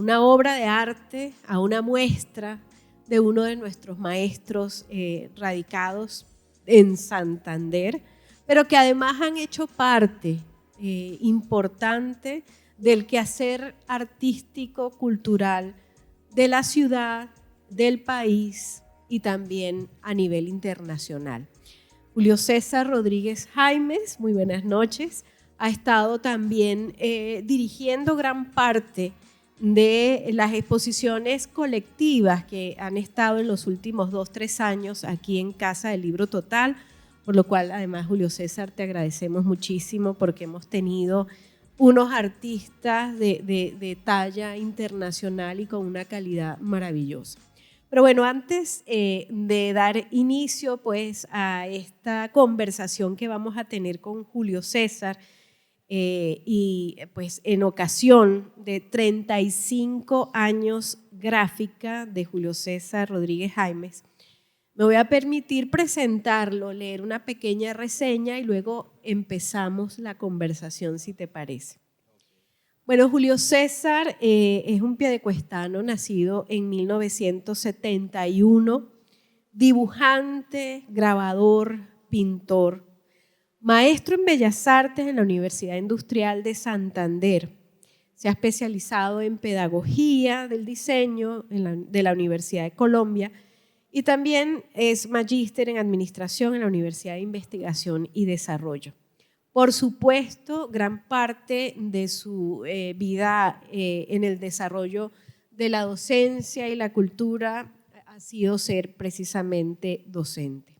una obra de arte, a una muestra de uno de nuestros maestros radicados en Santander, pero que además han hecho parte importante del quehacer artístico, cultural de la ciudad, del país y también a nivel internacional. Julio César Rodríguez Jaimes, muy buenas noches, ha estado también dirigiendo gran parte de las exposiciones colectivas que han estado en los últimos 2-3 años aquí en Casa del Libro Total, por lo cual además Julio César te agradecemos muchísimo porque hemos tenido unos artistas de talla internacional y con una calidad maravillosa. Pero bueno, antes de dar inicio pues a esta conversación que vamos a tener con Julio César, y pues en ocasión de 35 años gráfica de Julio César Rodríguez Jaimes, me voy a permitir presentarlo, leer una pequeña reseña y luego empezamos la conversación, si te parece. Bueno, Julio César es un piedecuestano nacido en 1971, dibujante, grabador, pintor, maestro en Bellas Artes en la Universidad Industrial de Santander. Se ha especializado en pedagogía del diseño de la Universidad de Colombia y también es magíster en administración en la Universidad de Investigación y Desarrollo. Por supuesto, gran parte de su vida en el desarrollo de la docencia y la cultura ha sido ser precisamente docente.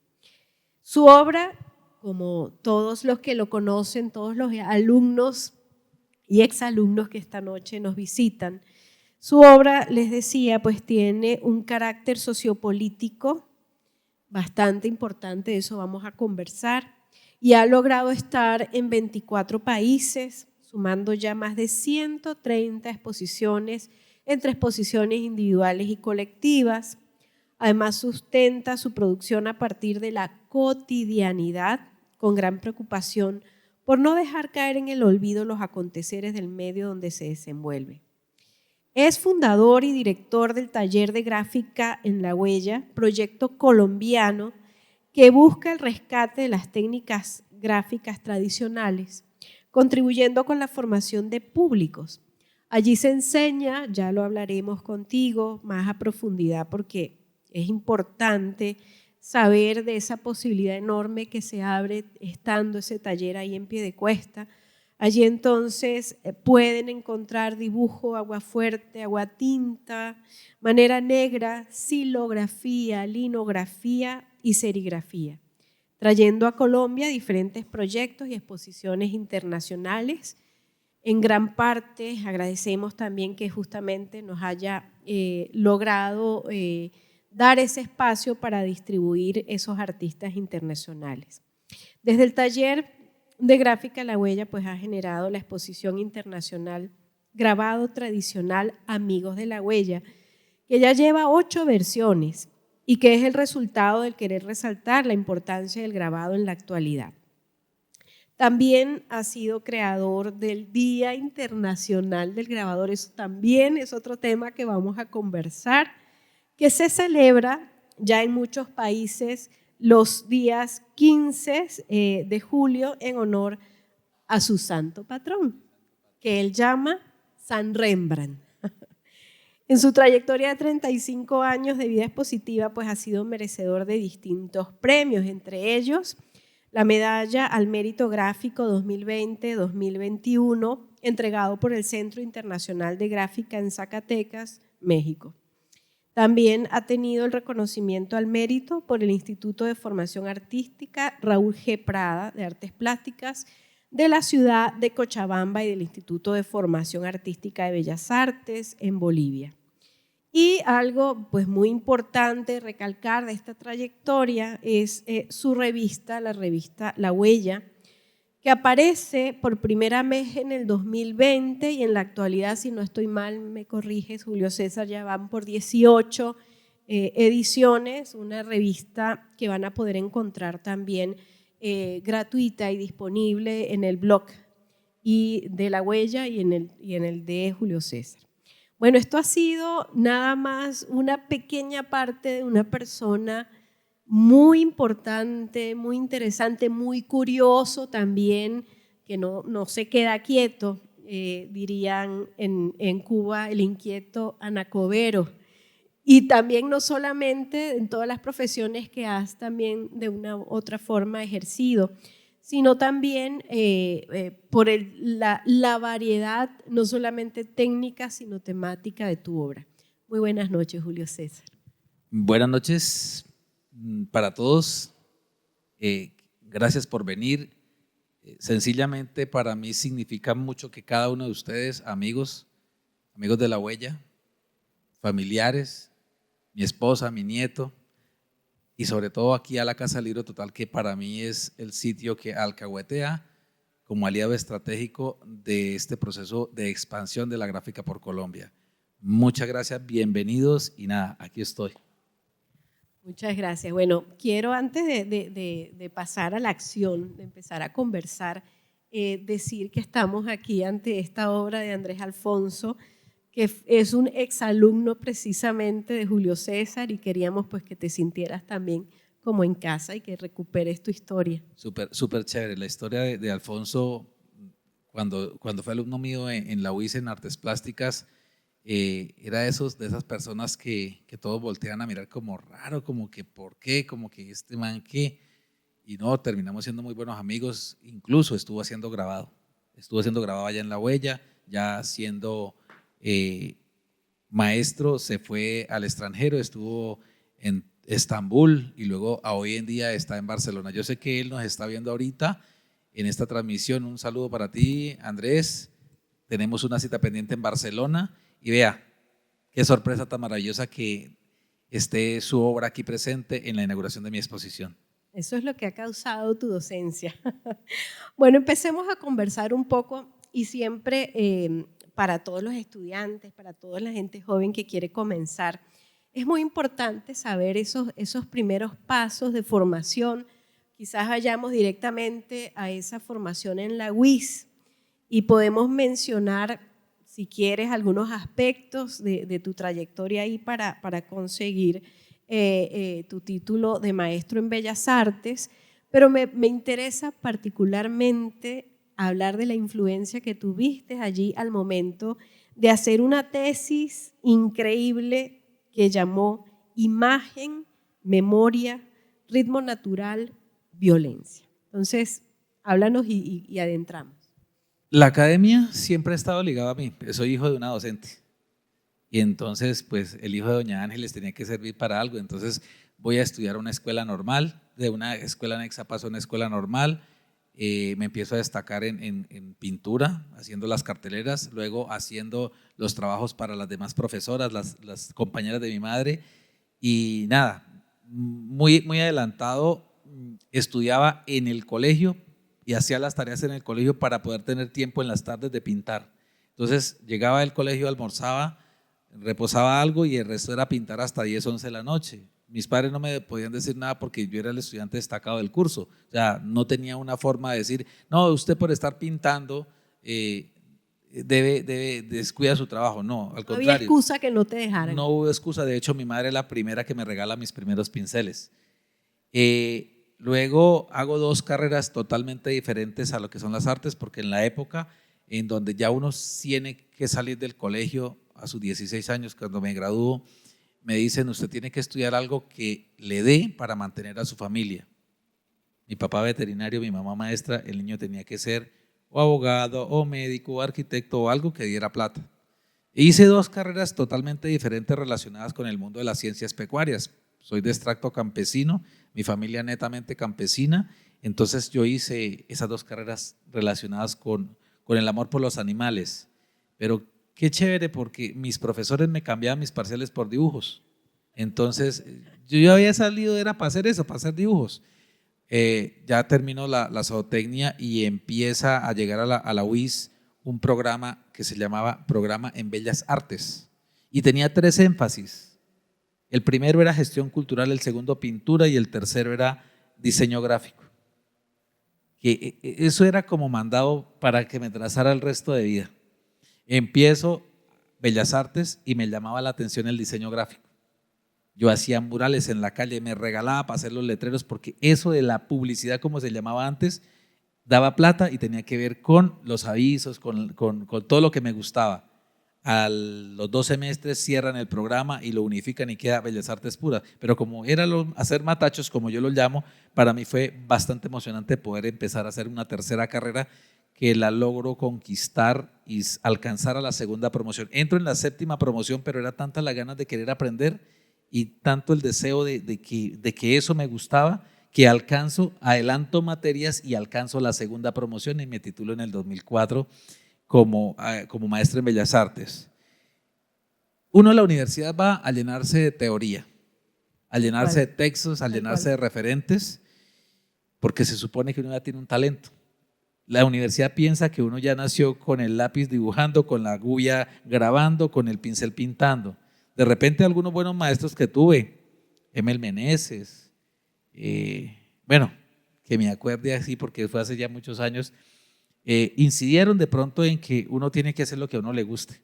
Su obra, como todos los que lo conocen, todos los alumnos y exalumnos que esta noche nos visitan, su obra, les decía, pues tiene un carácter sociopolítico bastante importante, de eso vamos a conversar, y ha logrado estar en 24 países, sumando ya más de 130 exposiciones, entre exposiciones individuales y colectivas. Además, sustenta su producción a partir de la cotidianidad, con gran preocupación por no dejar caer en el olvido los aconteceres del medio donde se desenvuelve. Es fundador y director del Taller de Gráfica en La Huella, proyecto colombiano que busca el rescate de las técnicas gráficas tradicionales, contribuyendo con la formación de públicos. Allí se enseña, ya lo hablaremos contigo más a profundidad porque es importante saber de esa posibilidad enorme que se abre estando ese taller ahí en Piedecuesta. Allí entonces pueden encontrar dibujo, aguafuerte, aguatinta, manera negra, silografía, linografía y serigrafía, trayendo a Colombia diferentes proyectos y exposiciones internacionales. En gran parte agradecemos también que justamente nos haya logrado dar ese espacio para distribuir esos artistas internacionales. Desde el taller de Gráfica La Huella pues ha generado la exposición internacional Grabado Tradicional Amigos de la Huella, que ya lleva 8 versiones y que es el resultado del querer resaltar la importancia del grabado en la actualidad. También ha sido creador del Día Internacional del Grabador, eso también es otro tema que vamos a conversar, que se celebra ya en muchos países los días 15 de julio en honor a su santo patrón, que él llama San Rembrandt. En su trayectoria de 35 años de vida expositiva, pues ha sido merecedor de distintos premios, entre ellos la Medalla al Mérito Gráfico 2020-2021, entregado por el Centro Internacional de Gráfica en Zacatecas, México. También ha tenido el reconocimiento al mérito por el Instituto de Formación Artística Raúl G. Prada de Artes Plásticas de la ciudad de Cochabamba y del Instituto de Formación Artística de Bellas Artes en Bolivia. Y algo pues muy importante recalcar de esta trayectoria es su revista, la revista La Huella, que aparece por primera vez en el 2020 y en la actualidad, si no estoy mal, me corriges, Julio César, ya van por 18 ediciones, una revista que van a poder encontrar también gratuita y disponible en el blog y de La Huella y en el de Julio César. Bueno, esto ha sido nada más una pequeña parte de una persona muy importante, muy interesante, muy curioso también, que no se queda quieto, dirían en Cuba el inquieto Anacobero. Y también no solamente en todas las profesiones que has también de una u otra forma ejercido, sino también por la variedad, no solamente técnica, sino temática de tu obra. Muy buenas noches, Julio César. Buenas noches para todos. Gracias por venir. Sencillamente para mí significa mucho que cada uno de ustedes, amigos de La Huella, familiares, mi esposa, mi nieto, y sobre todo aquí a la Casa Libro Total, que para mí es el sitio que alcahuetea como aliado estratégico de este proceso de expansión de la gráfica por Colombia. Muchas gracias, bienvenidos y nada, aquí estoy. Muchas gracias. Bueno, quiero antes de pasar a la acción, de empezar a conversar, decir que estamos aquí ante esta obra de Andrés Alfonso, que es un exalumno precisamente de Julio César y queríamos pues que te sintieras también como en casa y que recuperes tu historia. Súper chévere. La historia de Alfonso, cuando fue alumno mío en la UIS en Artes Plásticas, era de esas personas que todos voltean a mirar como raro, como que ¿por qué? Como que este man qué. Y no, terminamos siendo muy buenos amigos. Incluso estuvo haciendo grabado allá en La Huella, ya siendo maestro, se fue al extranjero, estuvo en Estambul y luego hoy en día está en Barcelona. Yo sé que él nos está viendo ahorita en esta transmisión. Un saludo para ti, Andrés. Tenemos una cita pendiente en Barcelona y vea, qué sorpresa tan maravillosa que esté su obra aquí presente en la inauguración de mi exposición. Eso es lo que ha causado tu docencia. Bueno, empecemos a conversar un poco y siempre para todos los estudiantes, para toda la gente joven que quiere comenzar, es muy importante saber esos primeros pasos de formación. Quizás vayamos directamente a esa formación en la UIS y podemos mencionar, si quieres, algunos aspectos de tu trayectoria ahí para conseguir tu título de maestro en Bellas Artes, pero me interesa particularmente hablar de la influencia que tuviste allí al momento de hacer una tesis increíble que llamó Imagen, Memoria, Ritmo Natural, Violencia. Entonces, háblanos y adentramos. La academia siempre ha estado ligada a mí. Soy hijo de una docente. Y entonces, pues el hijo de doña Ángeles tenía que servir para algo. Entonces voy a estudiar una escuela normal, de una escuela anexa paso a una escuela normal. Me empiezo a destacar en pintura, haciendo las carteleras, luego haciendo los trabajos para las demás profesoras, las compañeras de mi madre. Y nada, muy adelantado, estudiaba en el colegio y hacía las tareas en el colegio para poder tener tiempo en las tardes de pintar. Entonces llegaba del colegio, almorzaba, reposaba algo y el resto era pintar hasta 10, 11 de la noche. Mis padres no me podían decir nada porque yo era el estudiante destacado del curso. O sea, no tenía una forma de decir, no, usted por estar pintando debe descuida su trabajo. No, al contrario. No había excusa que no te dejaran. No hubo excusa. De hecho, mi madre es la primera que me regala mis primeros pinceles. Luego hago 2 carreras totalmente diferentes a lo que son las artes, porque en la época en donde ya uno tiene que salir del colegio a sus 16 años, cuando me gradúo, me dicen, usted tiene que estudiar algo que le dé para mantener a su familia. Mi papá veterinario, mi mamá maestra, el niño tenía que ser o abogado, o médico, o arquitecto, o algo que diera plata. Hice 2 carreras totalmente diferentes relacionadas con el mundo de las ciencias pecuarias. Soy de extracto campesino, mi familia netamente campesina, entonces yo hice esas 2 carreras relacionadas con el amor por los animales. Pero qué chévere, porque mis profesores me cambiaban mis parciales por dibujos. Entonces yo ya había salido, era para hacer eso, para hacer dibujos. Ya terminó la zootecnia y empieza a llegar a la UIS un programa que se llamaba Programa en Bellas Artes y tenía 3 énfasis. El primero era gestión cultural, el segundo pintura y el tercero era diseño gráfico. Que eso era como mandado para que me trazara el resto de vida. Empiezo Bellas Artes y me llamaba la atención el diseño gráfico. Yo hacía murales en la calle, me regalaba para hacer los letreros porque eso de la publicidad, como se llamaba antes, daba plata y tenía que ver con los avisos, con todo lo que me gustaba. A los 2 semestres cierran el programa y lo unifican y queda Bellas Artes pura. Pero como era hacer matachos, como yo lo llamo, para mí fue bastante emocionante poder empezar a hacer una tercera carrera que la logro conquistar y alcanzar a la segunda promoción. Entro en la 7ª promoción, pero era tanta la ganas de querer aprender y tanto el deseo de que eso me gustaba que adelanto materias y alcanzo la segunda promoción y me titulo en el 2004 como maestro en Bellas Artes. Uno a la universidad va a llenarse de teoría, a llenarse de textos, a llenarse de referentes, porque se supone que uno ya tiene un talento. La universidad piensa que uno ya nació con el lápiz dibujando, con la agulla grabando, con el pincel pintando. De repente algunos buenos maestros que tuve, Emel Meneses, bueno, que me acuerde así porque fue hace ya muchos años, incidieron de pronto en que uno tiene que hacer lo que a uno le guste.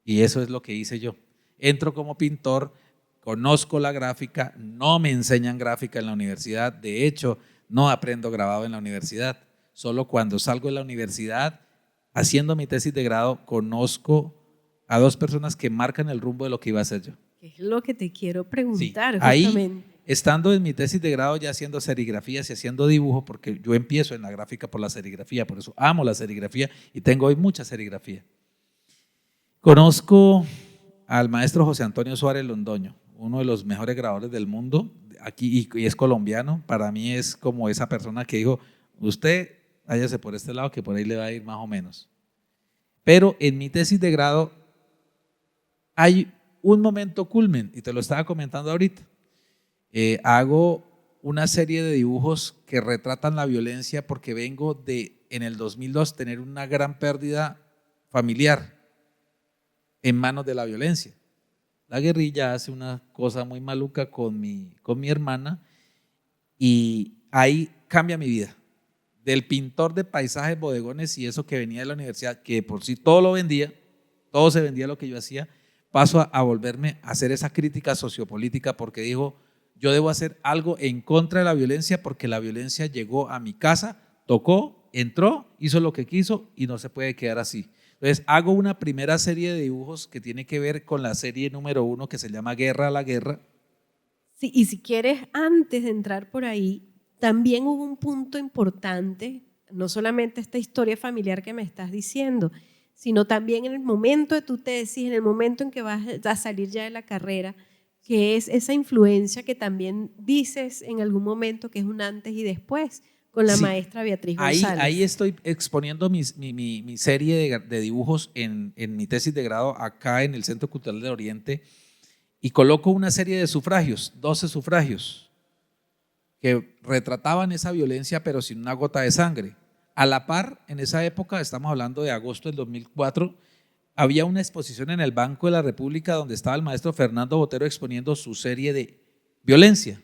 Y eso es lo que hice yo. Entro como pintor, conozco la gráfica, no me enseñan gráfica en la universidad, de hecho, no aprendo grabado en la universidad. Solo cuando salgo de la universidad, haciendo mi tesis de grado, conozco a 2 personas que marcan el rumbo de lo que iba a hacer yo. Es lo que te quiero preguntar, sí, ahí, justamente. Estando en mi tesis de grado ya haciendo serigrafías y haciendo dibujo, porque yo empiezo en la gráfica por la serigrafía, por eso amo la serigrafía y tengo hoy mucha serigrafía. Conozco al maestro José Antonio Suárez Londoño, uno de los mejores grabadores del mundo, aquí y es colombiano. Para mí es como esa persona que dijo, usted váyase por este lado que por ahí le va a ir más o menos. Pero en mi tesis de grado hay un momento culmen y te lo estaba comentando ahorita. Hago una serie de dibujos que retratan la violencia porque vengo de, en el 2002, tener una gran pérdida familiar en manos de la violencia. La guerrilla hace una cosa muy maluca con mi hermana y ahí cambia mi vida. Del pintor de paisajes, bodegones y eso que venía de la universidad, que por sí todo lo vendía, todo se vendía lo que yo hacía, paso a volverme a hacer esa crítica sociopolítica porque dijo, yo debo hacer algo en contra de la violencia porque la violencia llegó a mi casa, tocó, entró, hizo lo que quiso y no se puede quedar así. Entonces hago una primera serie de dibujos que tiene que ver con la serie número 1 que se llama Guerra a la Guerra. Sí, y si quieres, antes de entrar por ahí, también hubo un punto importante, no solamente esta historia familiar que me estás diciendo, sino también en el momento de tu tesis, en el momento en que vas a salir ya de la carrera, que es esa influencia que también dices en algún momento que es un antes y después con la maestra Beatriz González. Ahí estoy exponiendo mi serie de dibujos en mi tesis de grado acá en el Centro Cultural del Oriente y coloco una serie de sufragios, 12 sufragios, que retrataban esa violencia pero sin una gota de sangre. A la par, en esa época, estamos hablando de agosto del 2004, había una exposición en el Banco de la República donde estaba el maestro Fernando Botero exponiendo su serie de violencia.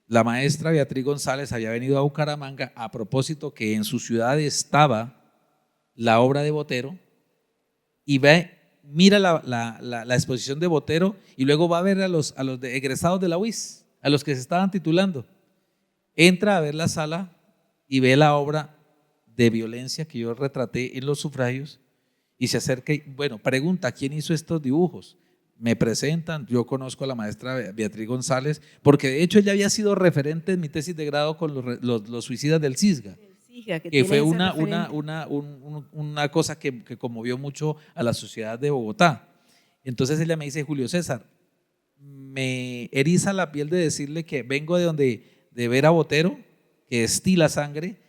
La maestra Beatriz González había venido a Bucaramanga a propósito que en su ciudad estaba la obra de Botero y mira la exposición de Botero y luego va a ver a los egresados de la UIS, a los que se estaban titulando. Entra a ver la sala y ve la obra de violencia que yo retraté en los sufragios y se acerca y, bueno, pregunta, ¿quién hizo estos dibujos? Me presentan, yo conozco a la maestra Beatriz González, porque de hecho ella había sido referente en mi tesis de grado con los suicidas del Cisga, que fue una cosa que conmovió mucho a la sociedad de Bogotá. Entonces ella me dice, Julio César, me eriza la piel de decirle que vengo de ver a Botero, que estila sangre.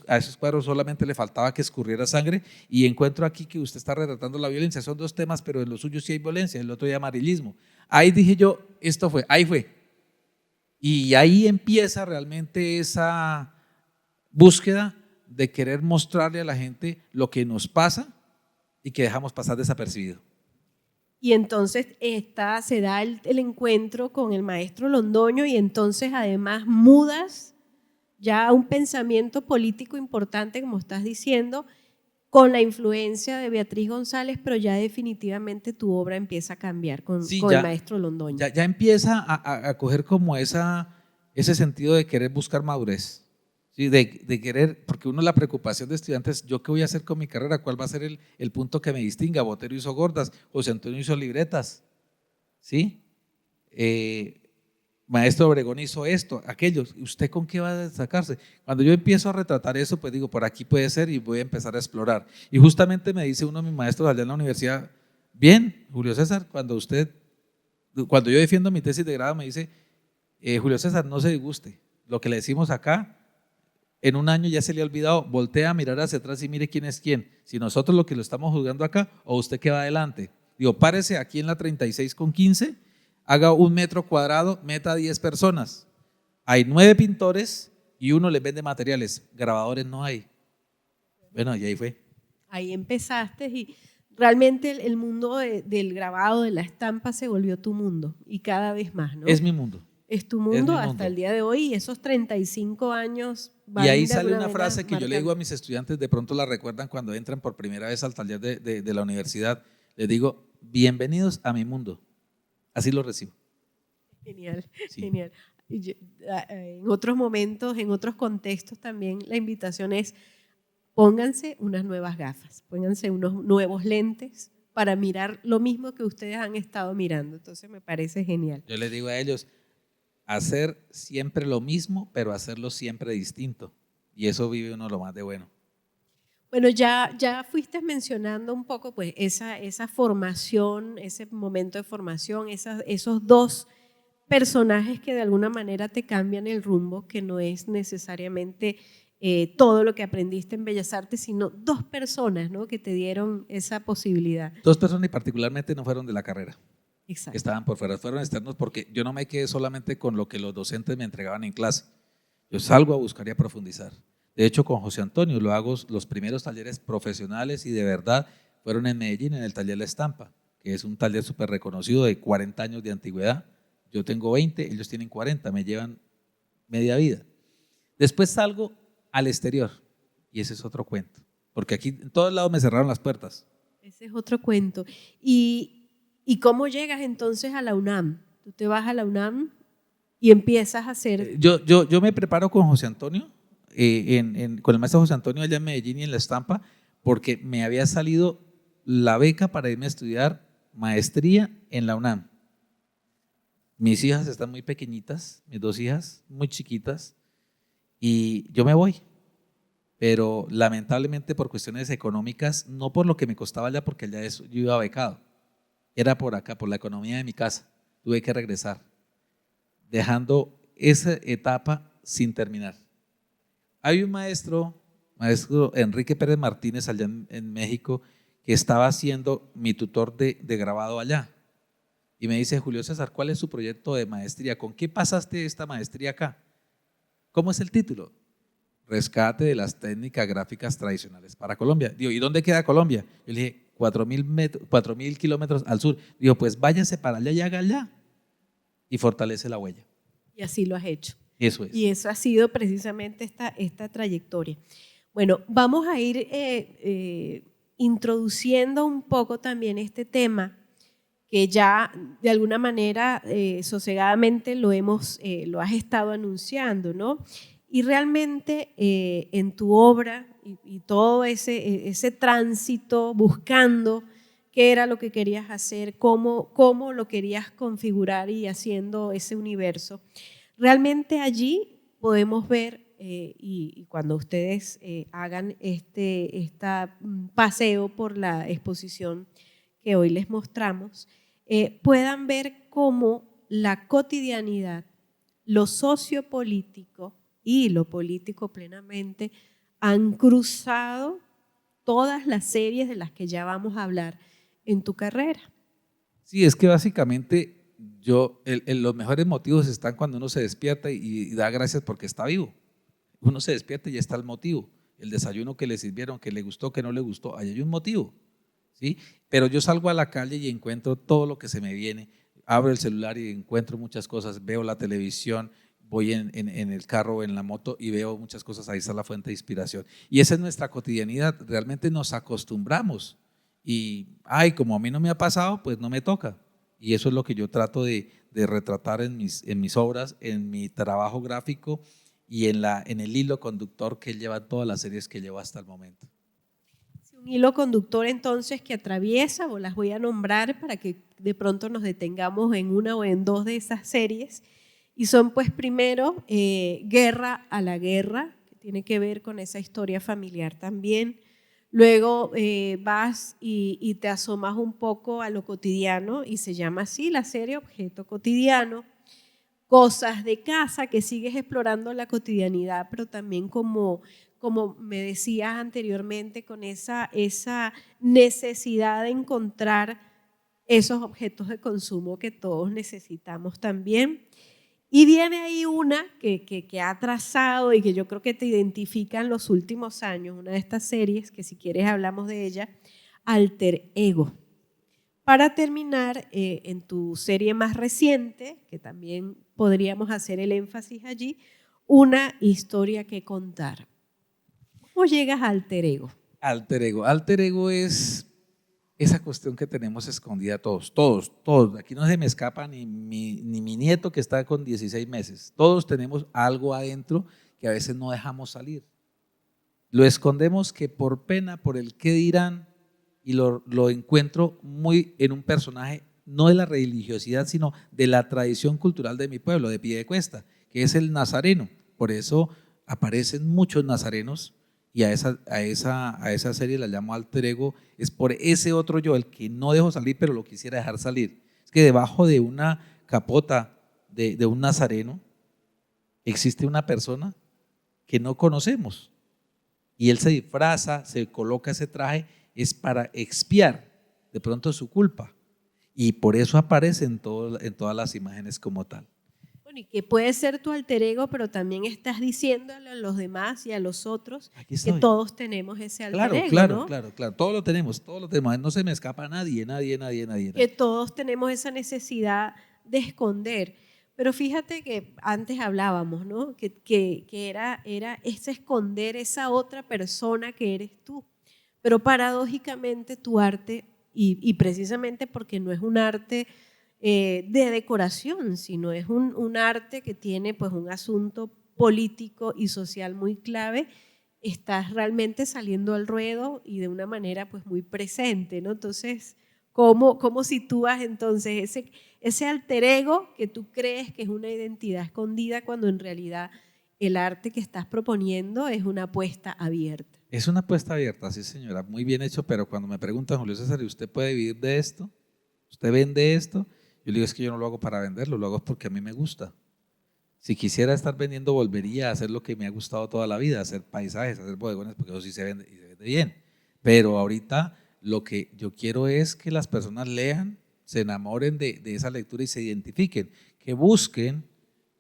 A esos cuadros solamente le faltaba que escurriera sangre y encuentro aquí que usted está retratando la violencia. Son 2 temas, pero en lo suyo sí hay violencia, el otro hay amarillismo. Ahí dije yo, ahí fue. Y ahí empieza realmente esa búsqueda de querer mostrarle a la gente lo que nos pasa y que dejamos pasar desapercibido. Y entonces se da el encuentro con el maestro Londoño y entonces además mudas ya un pensamiento político importante, como estás diciendo, con la influencia de Beatriz González, pero ya definitivamente tu obra empieza a cambiar con Sí, el maestro Londoño. Ya empieza a coger como ese sentido de querer buscar madurez, ¿sí? De querer, porque uno la preocupación de estudiantes, ¿yo qué voy a hacer con mi carrera? ¿Cuál va a ser el punto que me distinga? Botero hizo gordas, José Antonio hizo libretas, ¿sí? Maestro Obregón hizo esto, aquello. ¿Usted con qué va a destacarse? Cuando yo empiezo a retratar eso, pues digo, por aquí puede ser y voy a empezar a explorar. Y justamente me dice uno de mis maestros allá en la universidad, bien, Julio César, cuando yo defiendo mi tesis de grado me dice, Julio César, no se disguste, lo que le decimos acá, en un año ya se le ha olvidado, voltea a mirar hacia atrás y mire quién es quién, si nosotros lo que lo estamos juzgando acá o usted que va adelante. Digo, párese aquí en la 36 con 15, haga 1 metro cuadrado, meta 10 personas. Hay 9 pintores y uno les vende materiales, grabadores no hay. Bueno, y ahí fue. Ahí empezaste y realmente el mundo del grabado, de la estampa se volvió tu mundo y cada vez más, ¿no? Es mi mundo. Es tu mundo hasta el día de hoy y esos 35 años van y ahí de sale una manera frase que yo le digo marcando. a mis estudiantes, de pronto la recuerdan cuando entran por primera vez al taller de la universidad, les digo, bienvenidos a mi mundo, así lo recibo. Genial, Sí. genial. En otros momentos, en otros contextos también la invitación es pónganse unas nuevas gafas, pónganse unos nuevos lentes para mirar lo mismo que ustedes han estado mirando. Entonces me parece genial. Yo les digo a ellos, hacer siempre lo mismo, pero hacerlo siempre distinto. Y eso vive uno lo más de bueno. Bueno, ya fuiste mencionando un poco pues esa formación, ese momento de formación, esos dos personajes que de alguna manera te cambian el rumbo, que no es necesariamente todo lo que aprendiste en Bellas Artes, sino dos personas, ¿no?, que te dieron esa posibilidad. 2 personas y particularmente no fueron de la carrera. Exacto. Estaban por fuera, fueron externos porque yo no me quedé solamente con lo que los docentes me entregaban en clase. Yo salgo a buscar y a profundizar. De hecho, con José Antonio lo hago, los primeros talleres profesionales y de verdad fueron en Medellín, en el taller La Estampa, que es un taller súper reconocido de 40 años de antigüedad. Yo tengo 20, ellos tienen 40, me llevan media vida. Después salgo al exterior y ese es otro cuento, porque aquí en todos lados me cerraron las puertas. Ese es otro cuento. ¿Y cómo llegas entonces a la UNAM? Tú te vas a la UNAM y empiezas a hacer… Yo me preparo con José Antonio, con el maestro José Antonio allá en Medellín y en La Estampa, porque me había salido la beca para irme a estudiar maestría en la UNAM. Mis hijas están muy pequeñitas, mis 2 hijas muy chiquitas, y yo me voy, pero lamentablemente por cuestiones económicas, no por lo que me costaba allá, porque allá yo iba becado, era por acá, por la economía de mi casa, tuve que regresar, dejando esa etapa sin terminar. Hay un maestro Enrique Pérez Martínez allá en México, que estaba siendo mi tutor de grabado allá. Y me dice, Julio César, ¿cuál es su proyecto de maestría? ¿Con qué pasaste esta maestría acá? ¿Cómo es el título? Rescate de las técnicas gráficas tradicionales para Colombia. Digo, ¿y dónde queda Colombia? Yo le dije, 4.000 kilómetros al sur. Digo, pues váyase para allá y haga allá. Y fortalece la huella. Y así lo has hecho. Eso es. Y eso ha sido precisamente esta trayectoria. Bueno, vamos a ir introduciendo un poco también este tema que ya de alguna manera sosegadamente lo has estado anunciando, ¿no? Y realmente en tu obra y todo ese tránsito buscando qué era lo que querías hacer, cómo lo querías configurar y haciendo ese universo, realmente allí podemos ver, y cuando ustedes hagan este paseo por la exposición que hoy les mostramos, puedan ver cómo la cotidianidad, lo sociopolítico y lo político plenamente han cruzado todas las series de las que ya vamos a hablar en tu carrera. Sí, es que básicamente los mejores motivos están cuando uno se despierta y da gracias porque está vivo. Uno se despierta y ya está el motivo, el desayuno que le sirvieron, que le gustó, que no le gustó, ahí hay un motivo. ¿Sí? Pero yo salgo a la calle y encuentro todo lo que se me viene, abro el celular y encuentro muchas cosas, veo la televisión, voy en el carro o en la moto y veo muchas cosas, ahí está la fuente de inspiración. Y esa es nuestra cotidianidad, realmente nos acostumbramos y, ay, como a mí no me ha pasado, pues no me toca. Y eso es lo que yo trato de retratar en mis obras, en mi trabajo gráfico y en el hilo conductor que lleva todas las series que llevo hasta el momento. Un hilo conductor entonces que atraviesa, o las voy a nombrar para que de pronto nos detengamos en una o en dos de esas series, y son pues primero Guerra a la Guerra, que tiene que ver con esa historia familiar también. Luego vas y te asomas un poco a lo cotidiano y se llama así la serie Objeto Cotidiano. Cosas de casa, que sigues explorando la cotidianidad, pero también como me decías anteriormente, con esa necesidad de encontrar esos objetos de consumo que todos necesitamos también. Y viene ahí una que ha trazado y que yo creo que te identifica en los últimos años, una de estas series, que si quieres hablamos de ella, Alter Ego. Para terminar, en tu serie más reciente, que también podríamos hacer el énfasis allí, una historia que contar. ¿Cómo llegas a Alter Ego? Alter ego es esa cuestión que tenemos escondida todos. Aquí no se me escapa ni mi nieto que está con 16 meses. Todos tenemos algo adentro que a veces no dejamos salir. Lo escondemos que por pena, por el qué dirán, y lo encuentro muy en un personaje, no de la religiosidad, sino de la tradición cultural de mi pueblo, de Piedecuesta, que es el nazareno. Por eso aparecen muchos nazarenos y a esa serie la llamo Alter Ego, es por ese otro yo, el que no dejo salir, pero lo quisiera dejar salir. Es que debajo de una capota de un nazareno existe una persona que no conocemos y él se disfraza, se coloca ese traje, es para expiar de pronto su culpa y por eso aparece en todas las imágenes como tal. Bueno, y que puede ser tu alter ego, pero también estás diciéndole a los demás y a los otros que todos tenemos ese alter ego, claro, ¿no? Claro, todos lo tenemos, no se me escapa a nadie. Que todos tenemos esa necesidad de esconder. Pero fíjate que antes hablábamos, ¿no? Que era ese esconder esa otra persona que eres tú. Pero paradójicamente tu arte, y precisamente porque no es un arte de decoración, sino es un arte que tiene pues un asunto político y social muy clave, estás realmente saliendo al ruedo y de una manera pues muy presente, ¿no? Entonces, ¿cómo sitúas entonces ese alter ego que tú crees que es una identidad escondida cuando en realidad el arte que estás proponiendo es una apuesta abierta? Es una apuesta abierta, sí señora, muy bien hecho, pero cuando me preguntan, Julio César, ¿y usted puede vivir de esto? ¿Usted vende esto? Yo le digo, es que yo no lo hago para venderlo, lo hago porque a mí me gusta. Si quisiera estar vendiendo, volvería a hacer lo que me ha gustado toda la vida, hacer paisajes, hacer bodegones, porque eso sí se vende y se vende bien. Pero ahorita lo que yo quiero es que las personas lean, se enamoren de esa lectura y se identifiquen, que busquen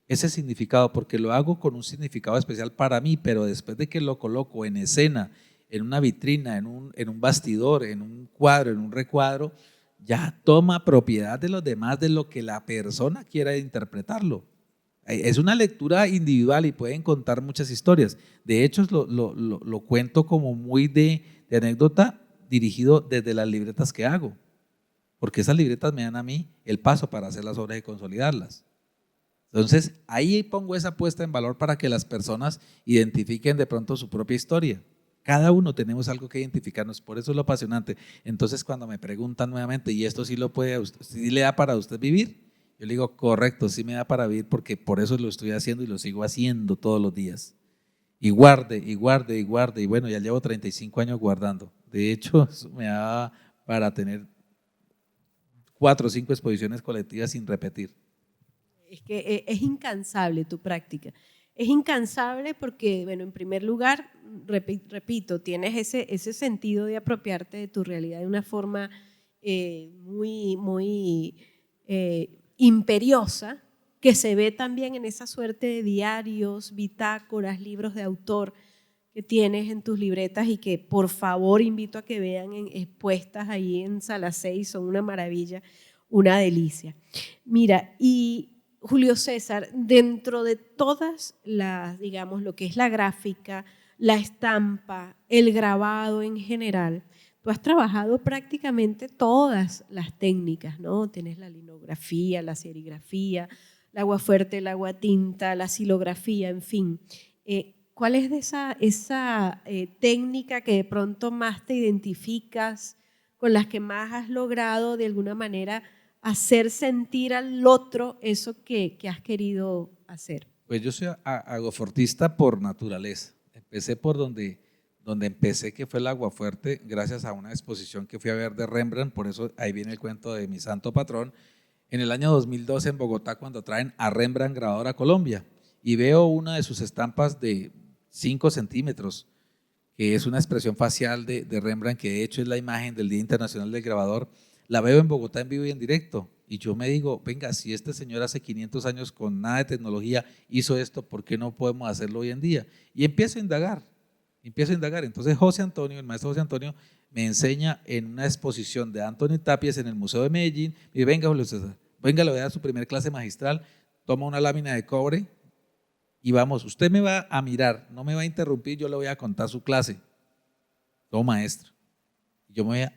ese significado, porque lo hago con un significado especial para mí, pero después de que lo coloco en escena, en una vitrina, en un bastidor, en un cuadro, en un recuadro, ya toma propiedad de los demás, de lo que la persona quiera interpretarlo. Es una lectura individual y pueden contar muchas historias. De hecho, lo cuento como muy de anécdota, dirigido desde las libretas que hago, porque esas libretas me dan a mí el paso para hacer las obras y consolidarlas. Entonces, ahí pongo esa puesta en valor para que las personas identifiquen de pronto su propia historia. Cada uno tenemos algo que identificarnos, por eso es lo apasionante. Entonces, cuando me preguntan nuevamente, ¿y esto sí sí le da para usted vivir? Yo le digo, correcto, sí me da para vivir porque por eso lo estoy haciendo y lo sigo haciendo todos los días. Y guarde, y guarde, y guarde. Y bueno, ya llevo 35 años guardando. De hecho, eso me da para tener 4 o 5 exposiciones colectivas sin repetir. Es que es incansable tu práctica. Es incansable porque, bueno, en primer lugar, repito, tienes ese sentido de apropiarte de tu realidad de una forma muy imperiosa, que se ve también en esa suerte de diarios, bitácoras, libros de autor que tienes en tus libretas y que por favor invito a que vean expuestas ahí en Sala 6, son una maravilla, una delicia. Mira, y Julio César, dentro de todas las, digamos, lo que es la gráfica, la estampa, el grabado en general, tú has trabajado prácticamente todas las técnicas, ¿no? Tienes la linografía, la serigrafía, el aguafuerte, el aguatinta, la silografía, en fin. ¿Cuál es de esa técnica que de pronto más te identificas, con las que más has logrado de alguna manera hacer sentir al otro eso que has querido hacer? Pues yo soy aguafortista por naturaleza. Empecé por donde empecé, que fue el Aguafuerte, gracias a una exposición que fui a ver de Rembrandt, por eso ahí viene el cuento de mi santo patrón, en el año 2012 en Bogotá, cuando traen a Rembrandt grabador a Colombia, y veo una de sus estampas de 5 centímetros, que es una expresión facial de Rembrandt, que de hecho es la imagen del Día Internacional del Grabador. La veo en Bogotá en vivo y en directo, y yo me digo, venga, si este señor hace 500 años con nada de tecnología hizo esto, ¿por qué no podemos hacerlo hoy en día? Y empiezo a indagar. Entonces José Antonio, el maestro José Antonio, me enseña en una exposición de Antonio Tapies en el Museo de Medellín, y venga, Julio César, venga, le voy a dar su primer clase magistral, toma una lámina de cobre y vamos, usted me va a mirar, no me va a interrumpir, yo le voy a contar su clase, todo maestro. Yo me voy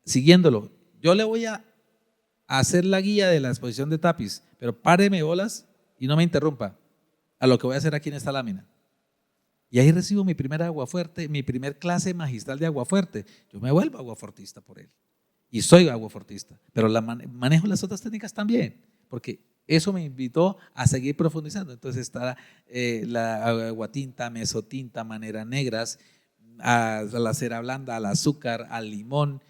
siguiéndolo, yo le voy a hacer la guía de la exposición de Tapies, pero páreme bolas y no me interrumpa a lo que voy a hacer aquí en esta lámina. Y ahí recibo mi primer aguafuerte, mi primer clase magistral de aguafuerte. Yo me vuelvo aguafortista por él. Y soy aguafortista, pero manejo las otras técnicas también, porque eso me invitó a seguir profundizando. Entonces está la aguatinta, mesotinta, maneras negras, a la cera blanda, al azúcar, al limón.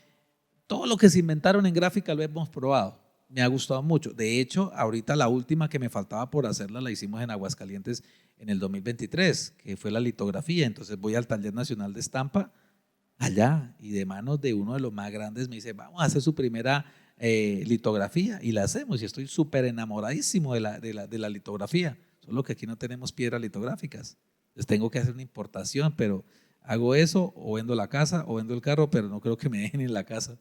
Todo lo que se inventaron en gráfica lo hemos probado. Me ha gustado mucho. De hecho, ahorita la última que me faltaba por hacerla la hicimos en Aguascalientes en el 2023, que fue la litografía. Entonces voy al Taller Nacional de Estampa allá y de manos de uno de los más grandes me dice, vamos a hacer su primera litografía, y la hacemos, y estoy súper enamoradísimo de la litografía, solo que aquí no tenemos piedras litográficas. Entonces tengo que hacer una importación, pero hago eso, o vendo la casa o vendo el carro, pero no creo que me dejen en la casa.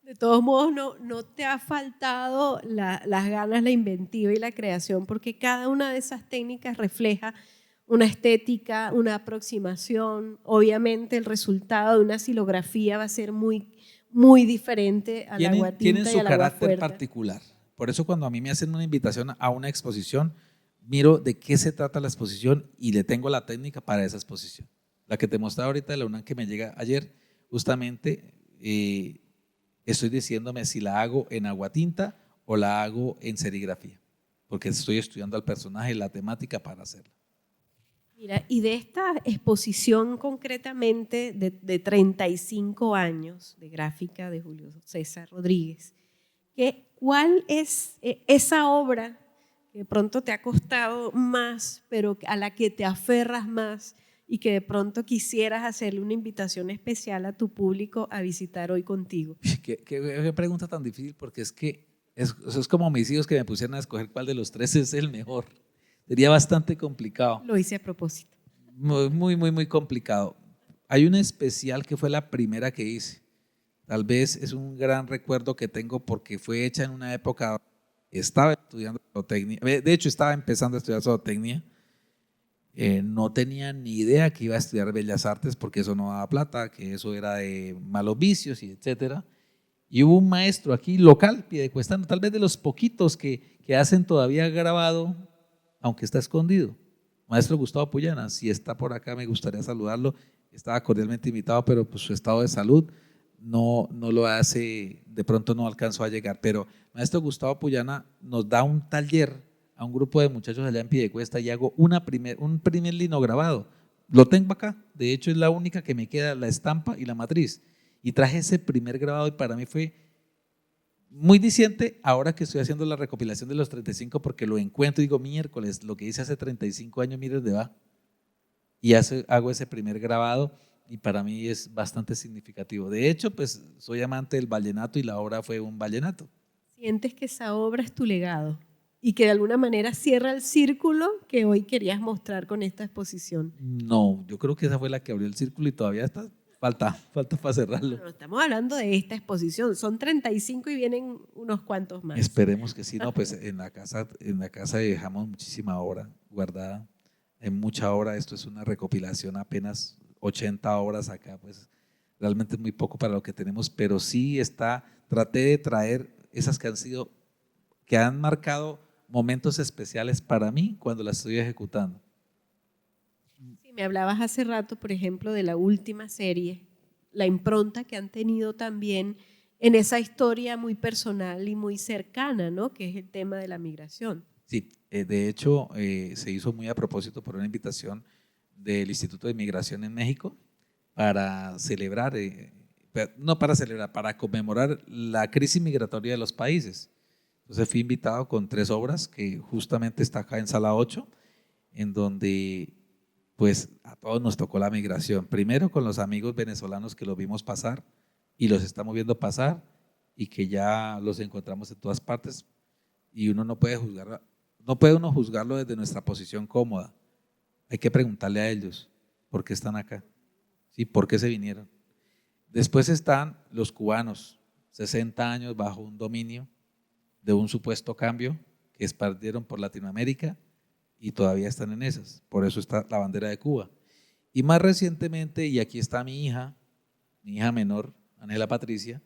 De todos modos, no te ha faltado las ganas, la inventiva y la creación, porque cada una de esas técnicas refleja una estética, una aproximación. Obviamente el resultado de una silografía va a ser muy, muy diferente a la aguatinta Tienen y su a la carácter aguafuerte. particular. Por eso cuando a mí me hacen una invitación a una exposición, miro de qué se trata la exposición y le tengo la técnica para esa exposición. La que te mostraba ahorita de la UNAM que me llega ayer, justamente estoy diciéndome si la hago en aguatinta o la hago en serigrafía, porque estoy estudiando al personaje y la temática para hacerla. Mira, y de esta exposición concretamente de 35 años de gráfica de Julio César Rodríguez, ¿cuál es esa obra que de pronto te ha costado más, pero a la que te aferras más y que de pronto quisieras hacerle una invitación especial a tu público a visitar hoy contigo? ¿Qué pregunta tan difícil? Porque es que es como mis hijos que me pusieron a escoger cuál de los tres es el mejor. Sería bastante complicado. Lo hice a propósito. Muy complicado. Hay una especial que fue la primera que hice. Tal vez es un gran recuerdo que tengo porque fue hecha en una época, estaba estudiando zootecnia, de hecho estaba empezando a estudiar zootecnia, no tenía ni idea que iba a estudiar Bellas Artes porque eso no daba plata, que eso era de malos vicios y etcétera. Y hubo un maestro aquí local, piedecuestano, tal vez de los poquitos que hacen todavía grabado, aunque está escondido. Maestro Gustavo Puyana, si está por acá me gustaría saludarlo, estaba cordialmente invitado, pero pues su estado de salud no lo hace, de pronto no alcanzó a llegar, pero maestro Gustavo Puyana nos da un taller a un grupo de muchachos allá en Piedecuesta y hago un primer linograbado, lo tengo acá, de hecho es la única que me queda, la estampa y la matriz, y traje ese primer grabado y para mí fue muy diciente ahora que estoy haciendo la recopilación de los 35 porque lo encuentro y digo, miércoles, lo que hice hace 35 años, mire dónde va. Y hago ese primer grabado y para mí es bastante significativo. De hecho, pues soy amante del vallenato y la obra fue un vallenato. ¿Sientes que esa obra es tu legado y que de alguna manera cierra el círculo que hoy querías mostrar con esta exposición? No, yo creo que esa fue la que abrió el círculo y todavía está falta para cerrarlo. No, estamos hablando de esta exposición, son 35 y vienen unos cuantos más. Esperemos que sí, no, pues en la casa dejamos muchísima obra guardada, hay mucha obra, esto es una recopilación, apenas 80 obras acá, pues realmente es muy poco para lo que tenemos, pero sí traté de traer esas que han marcado momentos especiales para mí cuando las estoy ejecutando. Sí, me hablabas hace rato, por ejemplo, de la última serie, la impronta que han tenido también en esa historia muy personal y muy cercana, ¿no? Que es el tema de la migración. Sí, de hecho se hizo muy a propósito por una invitación del Instituto de Migración en México para celebrar, no para celebrar, para conmemorar la crisis migratoria de los países. Entonces fui invitado con 3 obras que justamente está acá en Sala 8, en donde pues a todos nos tocó la migración. Primero con los amigos venezolanos que los vimos pasar y los estamos viendo pasar y que ya los encontramos en todas partes y uno no puede uno juzgarlo desde nuestra posición cómoda. Hay que preguntarle a ellos por qué están acá, ¿sí? ¿Por qué se vinieron? Después están los cubanos, 60 años bajo un dominio de un supuesto cambio que expandieron por Latinoamérica y todavía están en esas, por eso está la bandera de Cuba. Y más recientemente, y aquí está mi hija menor, Ángela Patricia,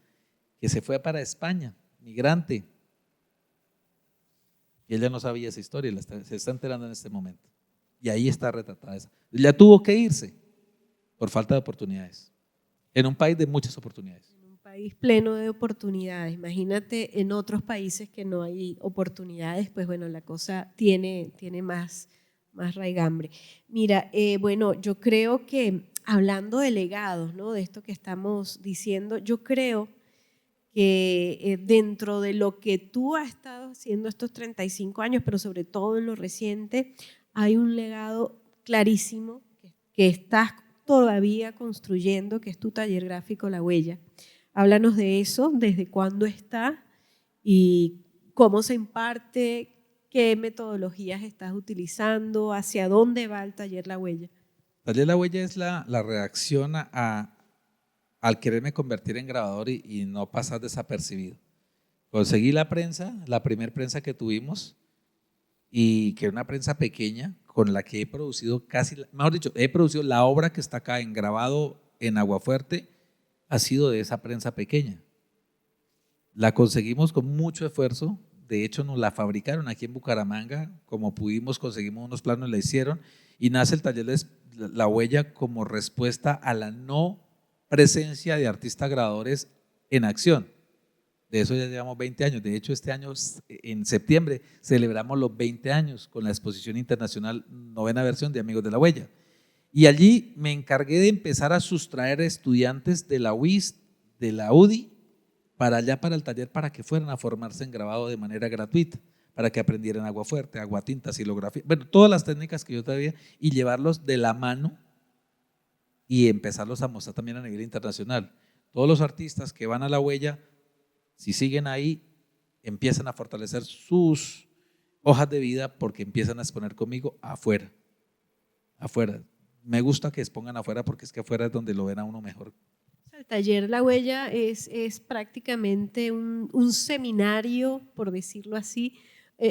que se fue para España, migrante, y ella no sabía esa historia, se está enterando en este momento, y ahí está retratada esa. Ya tuvo que irse por falta de oportunidades, en un país de muchas oportunidades. País pleno de oportunidades. Imagínate en otros países que no hay oportunidades, pues bueno, la cosa tiene más raigambre. Mira, bueno, yo creo que hablando de legados, ¿no? De esto que estamos diciendo, yo creo que dentro de lo que tú has estado haciendo estos 35 años, pero sobre todo en lo reciente, hay un legado clarísimo que estás todavía construyendo, que es tu taller gráfico La Huella. Háblanos de eso, desde cuándo está y cómo se imparte, qué metodologías estás utilizando, hacia dónde va el taller La Huella. Taller La Huella es la reacción al quererme convertir en grabador y no pasar desapercibido. Conseguí la prensa, la primer prensa que tuvimos, y que era una prensa pequeña con la que he producido mejor dicho, he producido la obra que está acá en grabado en Aguafuerte, ha sido de esa prensa pequeña. La conseguimos con mucho esfuerzo, de hecho nos la fabricaron aquí en Bucaramanga, como pudimos conseguimos unos planos, la hicieron y nace el taller de La Huella como respuesta a la no presencia de artistas grabadores en acción. De eso ya llevamos 20 años, de hecho este año en septiembre celebramos los 20 años con la exposición internacional 9ª versión de Amigos de la Huella. Y allí me encargué de empezar a sustraer estudiantes de la UIS, de la UDI, para allá, para el taller, para que fueran a formarse en grabado de manera gratuita, para que aprendieran aguafuerte, aguatinta, silografía, bueno, todas las técnicas que yo sabía y llevarlos de la mano y empezarlos a mostrar también a nivel internacional. Todos los artistas que van a La Huella, si siguen ahí, empiezan a fortalecer sus hojas de vida porque empiezan a exponer conmigo afuera. Me gusta que expongan afuera porque es que afuera es donde lo ven a uno mejor. El taller La Huella es prácticamente un seminario, por decirlo así,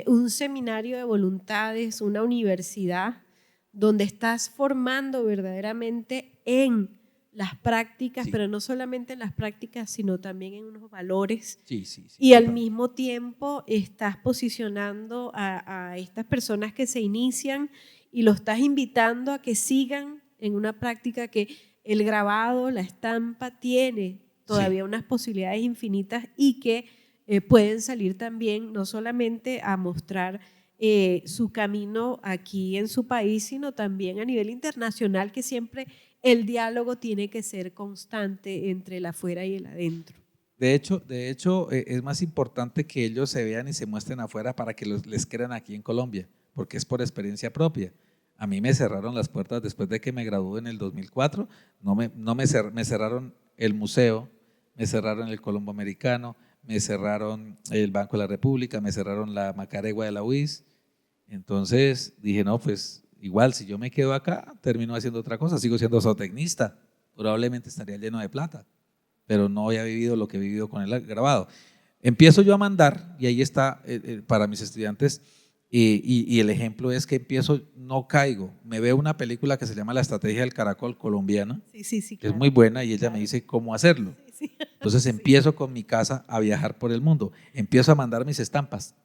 un seminario de voluntades, una universidad donde estás formando verdaderamente en las prácticas, sí. Pero no solamente en las prácticas, sino también en unos valores. Sí, y al mismo tiempo estás posicionando a estas personas que se inician y los estás invitando a que sigan en una práctica que el grabado, la estampa tiene todavía unas posibilidades infinitas y que pueden salir también no solamente a mostrar su camino aquí en su país, sino también a nivel internacional, que siempre el diálogo tiene que ser constante entre el afuera y el adentro. De hecho, es más importante que ellos se vean y se muestren afuera para que les crean aquí en Colombia, porque es por experiencia propia. A mí me cerraron las puertas después de que me gradué en el 2004, me cerraron el museo, me cerraron el Colombo Americano, me cerraron el Banco de la República, me cerraron la Macaregua de la UIS. Entonces dije, no, pues igual si yo me quedo acá, termino haciendo otra cosa, sigo siendo zootecnista, probablemente estaría lleno de plata, pero no había vivido lo que he vivido con el grabado. Empiezo yo a mandar, y ahí está para mis estudiantes, y el ejemplo es que empiezo, no caigo, me veo una película que se llama La Estrategia del Caracol colombiana, Sí, que es claro. muy buena, y ella me dice cómo hacerlo. Sí. Entonces empiezo con mi casa a viajar por el mundo, empiezo a mandar mis estampas.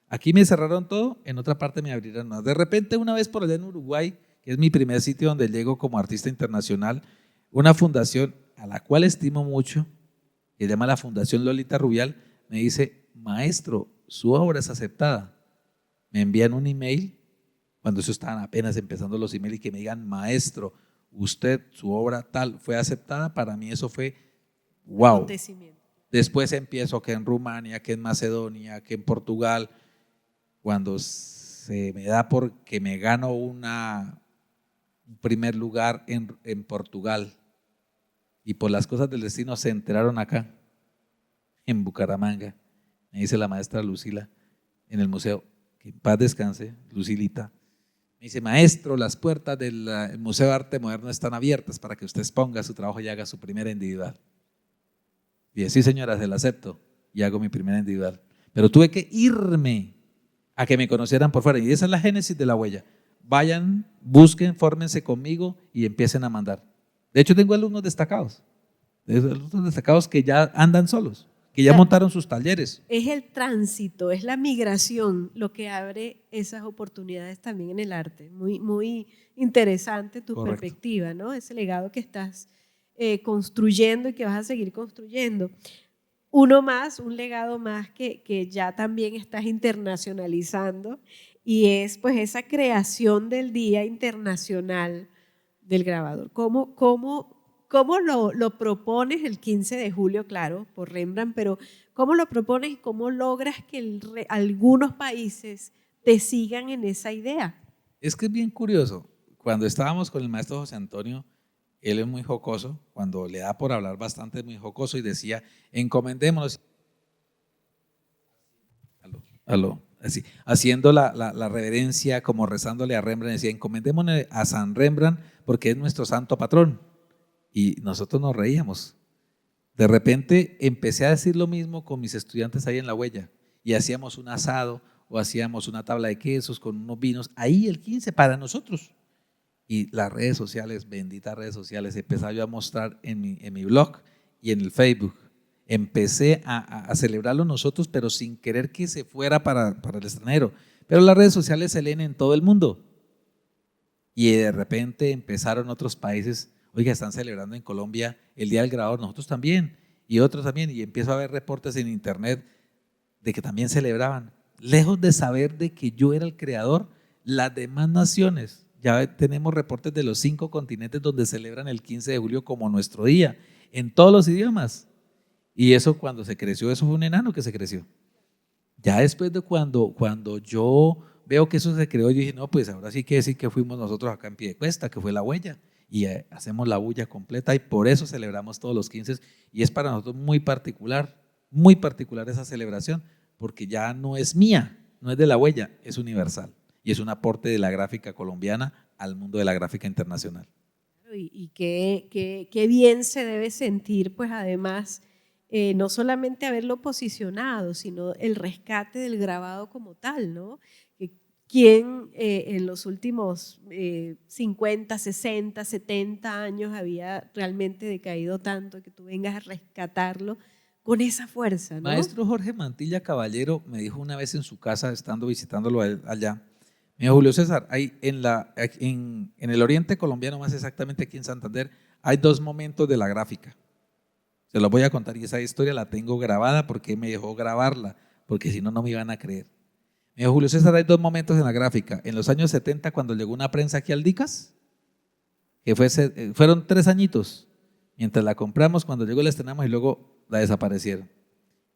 Aquí me cerraron todo, en otra parte me abrirán más. De repente, una vez por allá en Uruguay, que es mi primer sitio donde llego como artista internacional, una fundación a la cual estimo mucho, que se llama la Fundación Lolita Rubial, me dice: maestro, su obra es aceptada. Me envían un email, cuando eso estaban apenas empezando los emails, y que me digan: maestro, usted, su obra tal, fue aceptada. Para mí eso fue wow. Acontecimiento. Después empiezo que en Rumania, que en Macedonia, que en Portugal. Cuando se me da porque me gano un primer lugar en Portugal, y por las cosas del destino se enteraron acá, en Bucaramanga, me dice la maestra Lucila en el museo, que en paz descanse, Lucilita, me dice: maestro, las puertas del Museo de Arte Moderno están abiertas para que usted exponga su trabajo y haga su primera individual. Y dije: sí, señora, se la acepto, y hago mi primera individual. Pero tuve que irme a que me conocieran por fuera, y esa es la génesis de La Huella. Vayan, busquen, fórmense conmigo y empiecen a mandar. De hecho, tengo alumnos destacados que ya andan solos, que ya montaron sus talleres. Es el tránsito, es la migración lo que abre esas oportunidades también en el arte. Muy, muy interesante tu Correcto. perspectiva, ¿no? Ese legado que estás construyendo y que vas a seguir construyendo. Un legado más que ya también estás internacionalizando, y es pues esa creación del Día Internacional del Grabador. ¿Cómo lo propones el 15 de julio, claro, por Rembrandt, pero cómo lo propones y cómo logras que algunos países te sigan en esa idea? Es que es bien curioso. Cuando estábamos con el maestro José Antonio, él es muy jocoso, cuando le da por hablar bastante es muy jocoso, y decía: encomendémonos, así, haciendo la reverencia, como rezándole a Rembrandt, decía: encomendémonos a San Rembrandt porque es nuestro santo patrón. Y nosotros nos reíamos. De repente empecé a decir lo mismo con mis estudiantes ahí en La Huella, y hacíamos un asado o hacíamos una tabla de quesos con unos vinos, ahí el 15 para nosotros. Y las redes sociales, benditas redes sociales, empecé yo a mostrar en mi blog y en el Facebook. Empecé a celebrarlo nosotros, pero sin querer que se fuera para el extranjero. Pero las redes sociales se leen en todo el mundo. Y de repente empezaron otros países: oiga, están celebrando en Colombia el Día del Grabador, nosotros también, y otros también. Y empiezo a ver reportes en internet de que también celebraban. Lejos de saber de que yo era el creador, las demás naciones, ya tenemos reportes de los 5 continentes donde celebran el 15 de julio como nuestro día, en todos los idiomas. Y eso, cuando se creció, eso fue un enano que se creció. Ya después de cuando yo veo que eso se creó, yo dije: no, pues ahora sí que decir que fuimos nosotros acá en Piedecuesta, que fue La Huella, y hacemos la bulla completa, y por eso celebramos todos los 15, y es para nosotros muy particular esa celebración, porque ya no es mía, no es de La Huella, es universal, y es un aporte de la gráfica colombiana al mundo de la gráfica internacional. Y qué bien se debe sentir, pues además, no solamente haberlo posicionado, sino el rescate del grabado como tal, ¿no? ¿Quién en los últimos 50, 60, 70 años había realmente decaído tanto que tú vengas a rescatarlo con esa fuerza, ¿no? Maestro Jorge Mantilla Caballero me dijo una vez en su casa, estando visitándolo allá, me dijo: Julio César, hay en el oriente colombiano, más exactamente aquí en Santander, hay 2 momentos de la gráfica. Se los voy a contar, y esa historia la tengo grabada porque él me dejó grabarla, porque si no, no me iban a creer. Me dijo: Julio César, hay 2 momentos en la gráfica. En los años 70, cuando llegó una prensa aquí al Dicas, que fueron 3 añitos. Mientras la compramos, cuando llegó la estrenamos y luego la desaparecieron.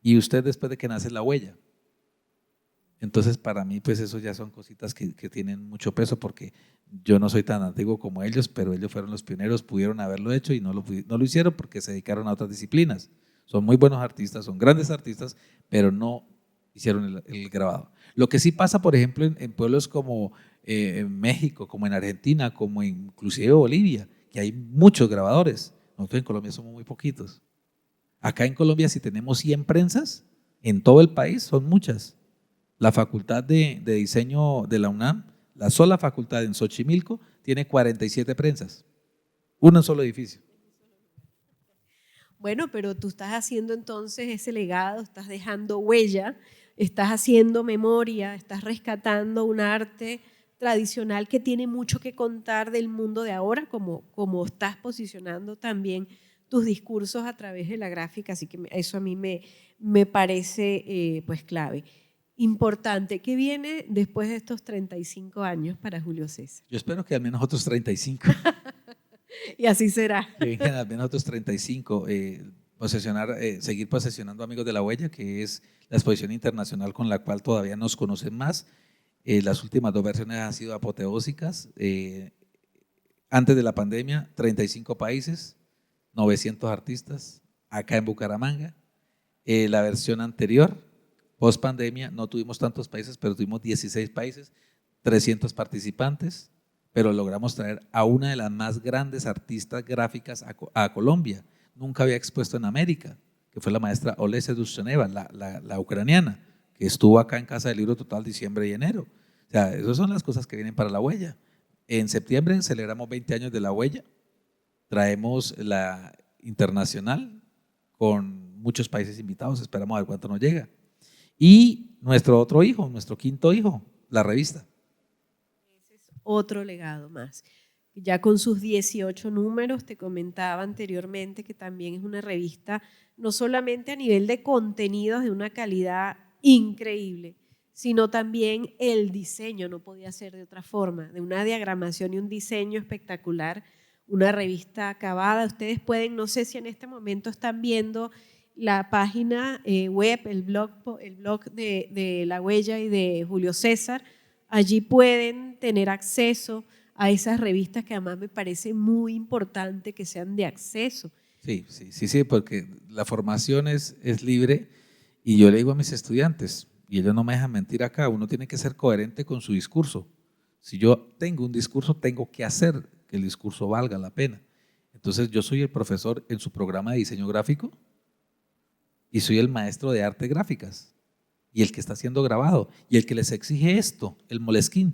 Y usted, después de que nace La Huella. Entonces, para mí, pues eso ya son cositas que tienen mucho peso, porque yo no soy tan antiguo como ellos, pero ellos fueron los pioneros, pudieron haberlo hecho y no lo hicieron porque se dedicaron a otras disciplinas. Son muy buenos artistas, son grandes artistas, pero no hicieron el grabado. Lo que sí pasa, por ejemplo, en pueblos como en México, como en Argentina, como inclusive Bolivia, que hay muchos grabadores. Nosotros en Colombia somos muy poquitos. Acá en Colombia, si tenemos 100 prensas, en todo el país son muchas. La facultad de diseño de la UNAM, la sola facultad en Xochimilco, tiene 47 prensas. Un solo edificio. Bueno, pero tú estás haciendo entonces ese legado, estás dejando huella, estás haciendo memoria, estás rescatando un arte tradicional que tiene mucho que contar del mundo de ahora, como estás posicionando también tus discursos a través de la gráfica, así que eso a mí me parece pues clave. Importante, ¿qué viene después de estos 35 años para Julio César? Yo espero que al menos otros 35. Y así será. Que vengan al menos otros 35. Seguir posesionando Amigos de la Huella, que es la exposición internacional con la cual todavía nos conocen más. Las últimas 2 versiones han sido apoteósicas. Antes de la pandemia, 35 países, 900 artistas, acá en Bucaramanga. La versión anterior, post pandemia, no tuvimos tantos países, pero tuvimos 16 países, 300 participantes, pero logramos traer a una de las más grandes artistas gráficas a Colombia. Nunca había expuesto en América, que fue la maestra Olesa Dushoneva, la ucraniana, que estuvo acá en Casa del Libro Total diciembre y enero. O sea, esas son las cosas que vienen para la huella. En septiembre celebramos 20 años de la huella, traemos la internacional con muchos países invitados, esperamos a ver cuánto nos llega. Y nuestro otro hijo, nuestro quinto hijo, la revista. Ese es otro legado más. Ya con sus 18 números, te comentaba anteriormente que también es una revista no solamente a nivel de contenidos de una calidad increíble, sino también el diseño, no podía ser de otra forma, de una diagramación y un diseño espectacular, una revista acabada. Ustedes pueden, no sé si en este momento están viendo la página web, el blog de La Huella y de Julio César, allí pueden tener acceso a esas revistas que además me parece muy importante que sean de acceso. Sí, porque la formación es libre y yo le digo a mis estudiantes, y ellos no me dejan mentir acá, uno tiene que ser coherente con su discurso. Si yo tengo un discurso, tengo que hacer que el discurso valga la pena. Entonces yo soy el profesor en su programa de diseño gráfico y soy el maestro de artes gráficas y el que está siendo grabado y el que les exige esto, el Moleskine.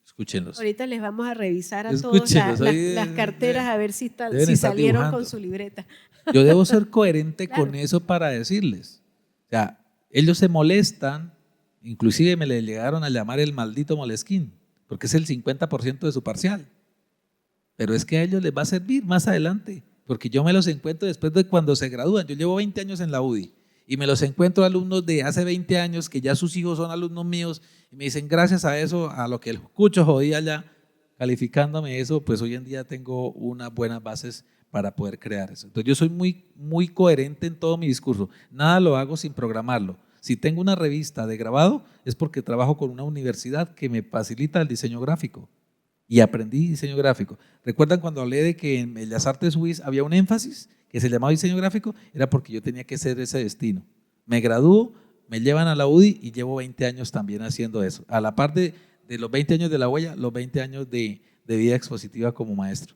Escúchenlos. Ahorita les vamos a revisar a todos las carteras a ver si salieron dibujando con su libreta. Yo debo ser coherente Claro. con eso para decirles. O sea, ellos se molestan, inclusive me le llegaron a llamar el maldito Moleskine, porque es el 50% de su parcial. Pero es que a ellos les va a servir más adelante, porque yo me los encuentro después de cuando se gradúan. Yo llevo 20 años en la UDI y me los encuentro alumnos de hace 20 años que ya sus hijos son alumnos míos y me dicen, gracias a eso, a lo que el Cucho jodía allá, calificándome eso, pues hoy en día tengo unas buenas bases para poder crear eso. Entonces yo soy muy coherente en todo mi discurso, nada lo hago sin programarlo. Si tengo una revista de grabado es porque trabajo con una universidad que me facilita el diseño gráfico y aprendí diseño gráfico. ¿Recuerdan cuando hablé de que en Bellas Artes UIS había un énfasis que se llamaba diseño gráfico? Era porque yo tenía que ser ese destino. Me gradúo, me llevan a la UDI y llevo 20 años también haciendo eso. A la par de los 20 años de la huella, los 20 años de vida expositiva como maestro.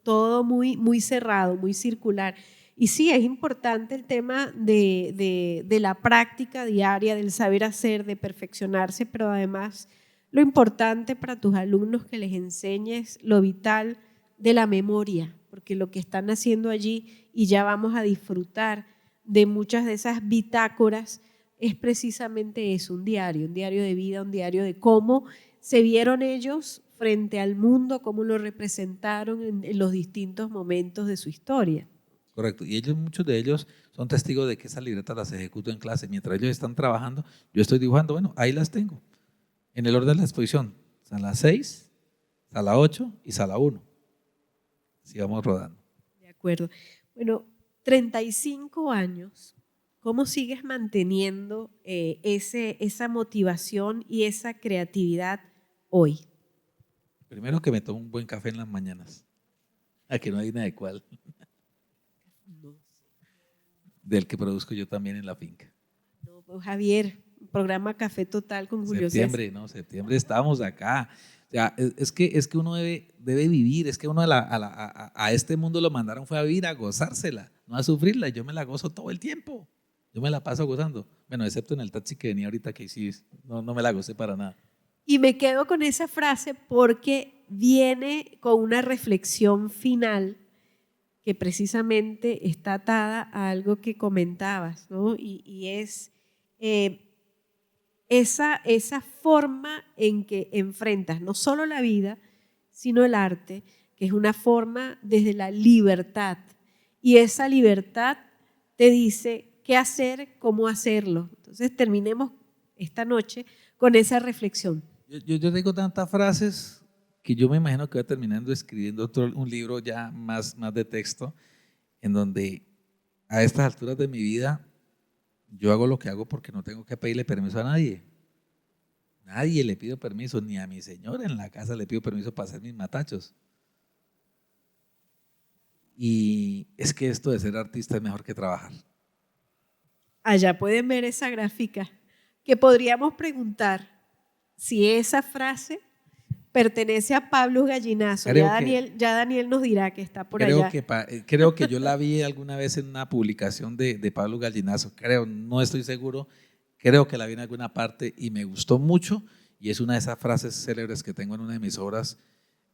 Todo muy cerrado, muy circular. Y sí, es importante el tema de la práctica diaria, del saber hacer, de perfeccionarse, pero además lo importante para tus alumnos que les enseñes lo vital de la memoria, porque lo que están haciendo allí, y ya vamos a disfrutar de muchas de esas bitácoras, es precisamente eso, un diario de vida, un diario de cómo se vieron ellos frente al mundo, cómo lo representaron en los distintos momentos de su historia. Correcto, y muchos de ellos son testigos de que esas libretas las ejecuto en clase. Mientras ellos están trabajando, yo estoy dibujando, bueno, ahí las tengo, en el orden de la exposición, sala 6, sala 8 y sala 1. Así vamos rodando. De acuerdo. Bueno, 35 años, ¿cómo sigues manteniendo esa motivación y esa creatividad hoy? Primero que me tomo un buen café en las mañanas. A que no hay nada de cuál. del que produzco yo también en la finca. No, pues Javier, programa Café Total con Julio Septiembre, César. ¿no? Septiembre estamos acá. O sea, es que uno debe vivir, es que uno a este mundo lo mandaron fue a vivir, a gozársela, no a sufrirla. Yo me la gozo todo el tiempo. Yo me la paso gozando. Bueno, excepto en el taxi que venía ahorita que sí, no me la gocé para nada. Y me quedo con esa frase porque viene con una reflexión final que precisamente está atada a algo que comentabas, ¿no? Y es esa forma en que enfrentas no solo la vida, sino el arte, que es una forma desde la libertad. Y esa libertad te dice qué hacer, cómo hacerlo. Entonces terminemos esta noche con esa reflexión. Yo tengo tantas frases que yo me imagino que voy terminando escribiendo un libro ya más de texto, en donde a estas alturas de mi vida yo hago lo que hago porque no tengo que pedirle permiso a nadie. Nadie le pido permiso, ni a mi señora en la casa le pido permiso para hacer mis matachos. Y es que esto de ser artista es mejor que trabajar. Allá pueden ver esa gráfica, que podríamos preguntar si esa frase pertenece a Pablo Gallinazo. Ya Daniel nos dirá que está por allá. Creo que yo la vi alguna vez en una publicación de Pablo Gallinazo, no estoy seguro, creo que la vi en alguna parte y me gustó mucho, y es una de esas frases célebres que tengo en una de mis obras,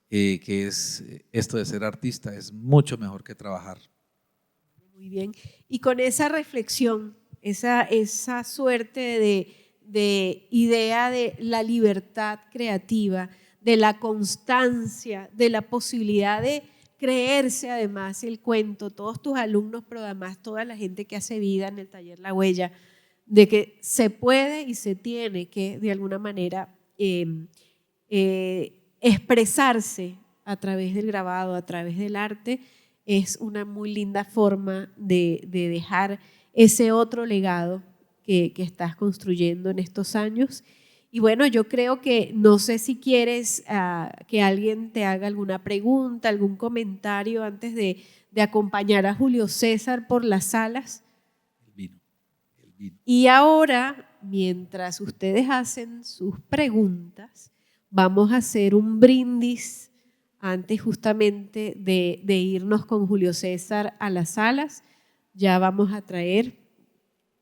que es esto de ser artista, es mucho mejor que trabajar. Muy bien, y con esa reflexión, esa suerte de idea de la libertad creativa, de la constancia, de la posibilidad de creerse además el cuento, todos tus alumnos, pero además toda la gente que hace vida en el taller La Huella, de que se puede y se tiene que de alguna manera expresarse a través del grabado, a través del arte, es una muy linda forma de dejar ese otro legado que estás construyendo en estos años. Y bueno, yo creo que no sé si quieres que alguien te haga alguna pregunta, algún comentario antes de acompañar a Julio César por las salas. El vino. Y ahora, mientras ustedes hacen sus preguntas, vamos a hacer un brindis antes justamente de irnos con Julio César a las salas. Ya vamos a traer.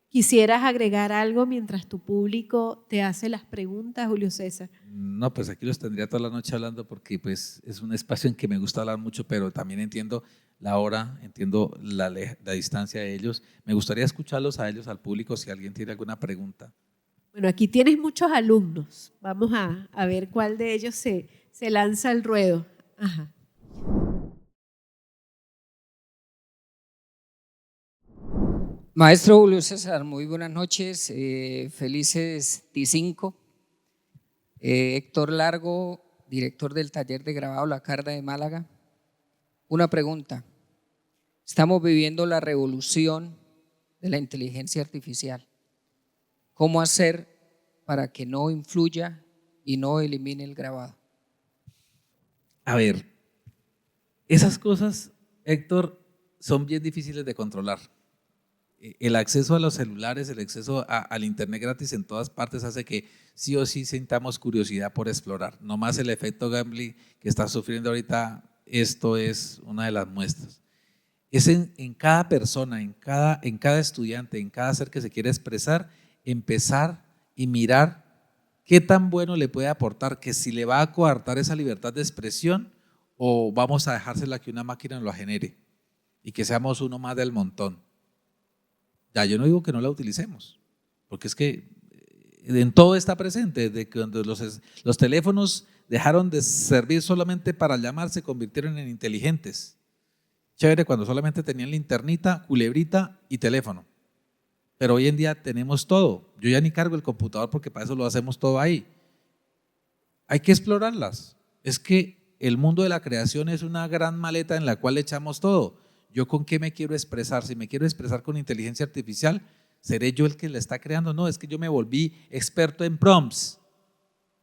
¿Quisieras agregar algo mientras tu público te hace las preguntas, Julio César? No, pues aquí los tendría toda la noche hablando porque pues es un espacio en que me gusta hablar mucho, pero también entiendo la hora, entiendo la distancia de ellos. Me gustaría escucharlos a ellos, al público, si alguien tiene alguna pregunta. Bueno, aquí tienes muchos alumnos. Vamos a ver cuál de ellos se lanza al ruedo. Ajá. Maestro Julio César, muy buenas noches, felices T5. Héctor Largo, director del taller de grabado La Carda de Málaga. Una pregunta, estamos viviendo la revolución de la inteligencia artificial. ¿Cómo hacer para que no influya y no elimine el grabado? A ver, esas cosas, Héctor, son bien difíciles de controlar. El acceso a los celulares, el acceso al internet gratis en todas partes hace que sí o sí sintamos curiosidad por explorar. No más el efecto gambling que está sufriendo ahorita, esto es una de las muestras. Es en cada persona, en cada estudiante, en cada ser que se quiere expresar, empezar y mirar qué tan bueno le puede aportar, que si le va a coartar esa libertad de expresión o vamos a dejársela que una máquina lo genere y que seamos uno más del montón. Ya, yo no digo que no la utilicemos, porque es que en todo está presente, desde que cuando los teléfonos dejaron de servir solamente para llamar, se convirtieron en inteligentes. Chévere cuando solamente tenían linternita, culebrita y teléfono, pero hoy en día tenemos todo. Yo ya ni cargo el computador porque para eso lo hacemos todo ahí. Hay que explorarlas. Es que el mundo de la creación es una gran maleta en la cual echamos todo. ¿Yo con qué me quiero expresar? Si me quiero expresar con inteligencia artificial, ¿seré yo el que la está creando? No, es que yo me volví experto en prompts.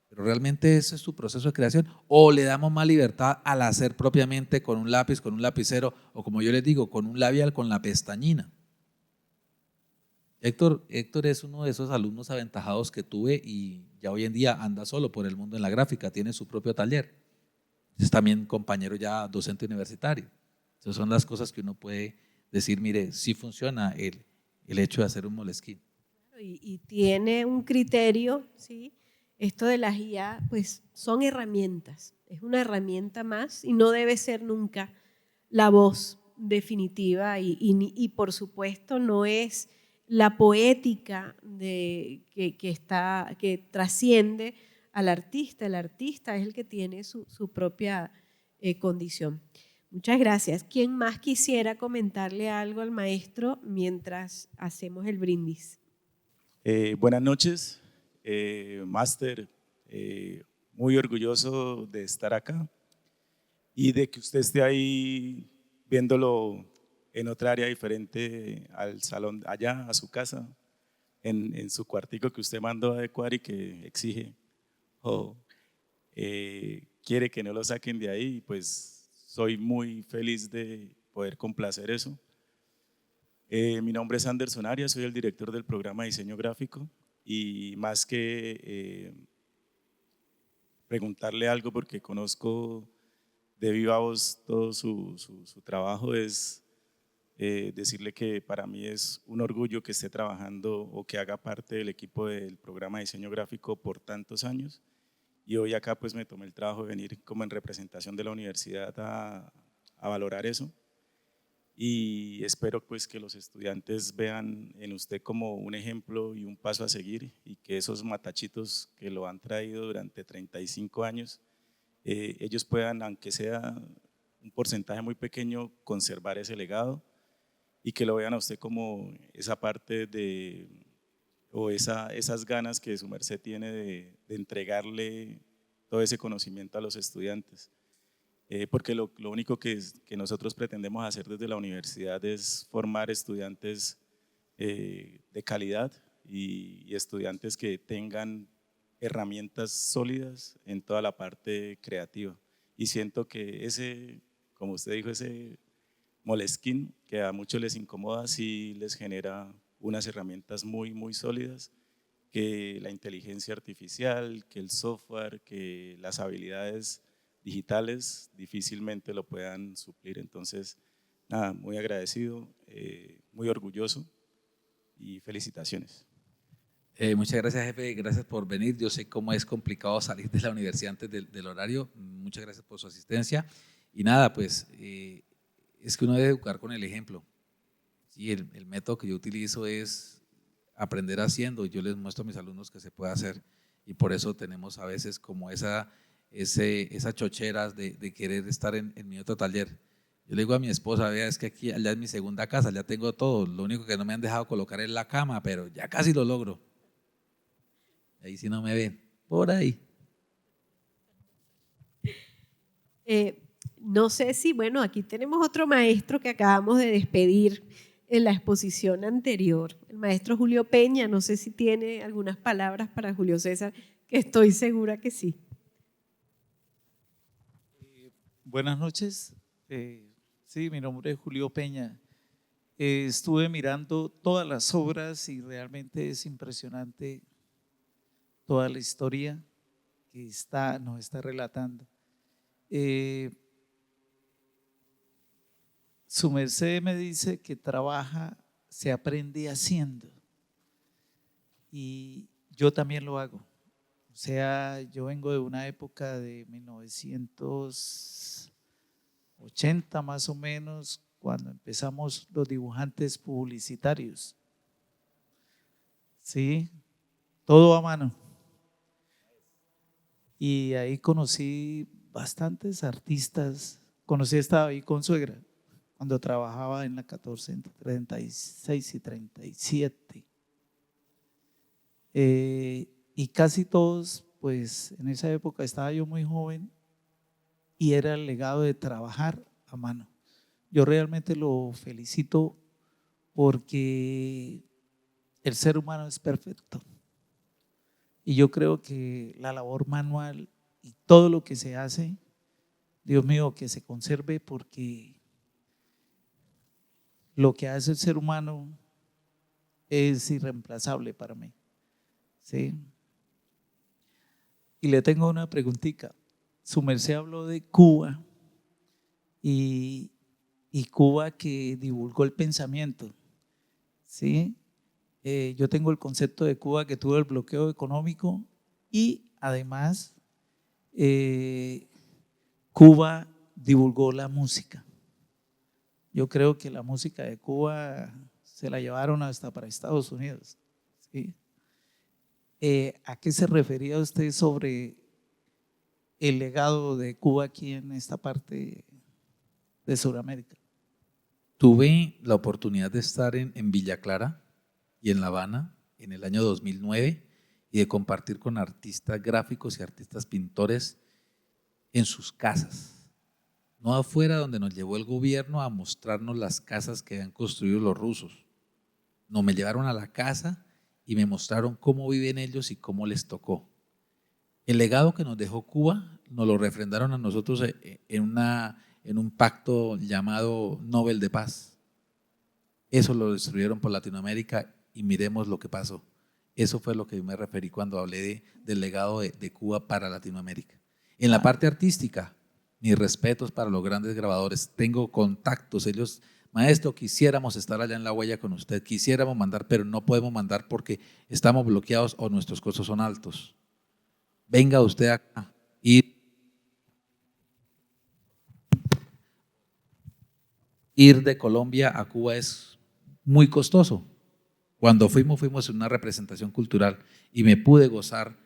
Pero realmente ese es su proceso de creación. O le damos más libertad al hacer propiamente con un lápiz, con un lapicero, o como yo les digo, con un labial, con la pestañina. Héctor es uno de esos alumnos aventajados que tuve y ya hoy en día anda solo por el mundo en la gráfica, tiene su propio taller. Es también compañero ya docente universitario. Esas son las cosas que uno puede decir, mire, sí funciona el hecho de hacer un Moleskine. Y tiene un criterio, ¿sí? Esto de las IA, pues son herramientas, es una herramienta más y no debe ser nunca la voz definitiva y por supuesto no es la poética que trasciende al artista. El artista es el que tiene su propia condición. Muchas gracias. ¿Quién más quisiera comentarle algo al maestro mientras hacemos el brindis? Buenas noches, máster. Muy orgulloso de estar acá y de que usted esté ahí viéndolo en otra área diferente al salón, allá a su casa, en su cuartico que usted mandó a adecuar y que exige o quiere que no lo saquen de ahí. Pues soy muy feliz de poder complacer eso. Mi nombre es Anderson Arias, soy el director del programa de diseño gráfico y más que preguntarle algo porque conozco de viva voz todo su trabajo, es decirle que para mí es un orgullo que esté trabajando o que haga parte del equipo del programa de diseño gráfico por tantos años, y hoy acá pues me tomé el trabajo de venir como en representación de la universidad a valorar eso. Y espero pues que los estudiantes vean en usted como un ejemplo y un paso a seguir, y que esos matachitos que lo han traído durante 35 años, ellos puedan, aunque sea un porcentaje muy pequeño, conservar ese legado, y que lo vean a usted como esa parte de, o esas ganas que su merced tiene de entregarle todo ese conocimiento a los estudiantes. Porque lo único que nosotros pretendemos hacer desde la universidad es formar estudiantes de calidad y estudiantes que tengan herramientas sólidas en toda la parte creativa. Y siento que ese, como usted dijo, ese Moleskine que a muchos les incomoda, sí les genera unas herramientas muy, muy sólidas, que la inteligencia artificial, que el software, que las habilidades digitales difícilmente lo puedan suplir. Entonces, nada, muy agradecido, muy orgulloso y felicitaciones. Muchas gracias, jefe, gracias por venir. Yo sé cómo es complicado salir de la universidad antes del horario. Muchas gracias por su asistencia. Y nada, pues es que uno debe educar con el ejemplo. Sí, el método que yo utilizo es aprender haciendo. Yo les muestro a mis alumnos que se puede hacer, y por eso tenemos a veces como esas chocheras de querer estar en mi otro taller. Yo le digo a mi esposa, vea, es que aquí, allá es mi segunda casa, ya tengo todo, lo único que no me han dejado colocar es la cama, pero ya casi lo logro. Ahí sí no me ven, por ahí. No sé si, bueno, aquí tenemos otro maestro que acabamos de despedir en la exposición anterior, el maestro Julio Peña. No sé si tiene algunas palabras para Julio César, que estoy segura que sí. Buenas noches. Sí, mi nombre es Julio Peña. Estuve mirando todas las obras y realmente es impresionante toda la historia que nos está relatando. Su merced me dice que trabaja, se aprende haciendo, y yo también lo hago. O sea, yo vengo de una época de 1980 más o menos, cuando empezamos los dibujantes publicitarios. Sí, todo a mano. Y ahí conocí bastantes artistas. Conocí a David Consuegra cuando trabajaba en la 14, entre 36 y 37. Y casi todos, pues en esa época estaba yo muy joven y era el legado de trabajar a mano. Yo realmente lo felicito porque el ser humano es perfecto. Y yo creo que la labor manual y todo lo que se hace, Dios mío, que se conserve, porque lo que hace el ser humano es irreemplazable para mí. ¿Sí? Y le tengo una preguntita. Su merced habló de Cuba y Cuba que divulgó el pensamiento. ¿Sí? Yo tengo el concepto de Cuba que tuvo el bloqueo económico y además Cuba divulgó la música. Yo creo que la música de Cuba se la llevaron hasta para Estados Unidos. ¿Sí? ¿A qué se refería usted sobre el legado de Cuba aquí en esta parte de Sudamérica? Tuve la oportunidad de estar en Villa Clara y en La Habana en el año 2009 y de compartir con artistas gráficos y artistas pintores en sus casas, no afuera donde nos llevó el gobierno a mostrarnos las casas que habían construido los rusos. No, me llevaron a la casa y me mostraron cómo viven ellos y cómo les tocó. El legado que nos dejó Cuba nos lo refrendaron a nosotros en un pacto llamado Nobel de Paz. Eso lo destruyeron por Latinoamérica y miremos lo que pasó. Eso fue lo que me referí cuando hablé del legado de Cuba para Latinoamérica. En la parte artística, mis respetos para los grandes grabadores. Tengo contactos, ellos, maestro, quisiéramos estar allá en La Huella con usted, quisiéramos mandar, pero no podemos mandar porque estamos bloqueados o nuestros costos son altos. Venga usted acá. Ir de Colombia a Cuba es muy costoso. Cuando fuimos en una representación cultural y me pude gozar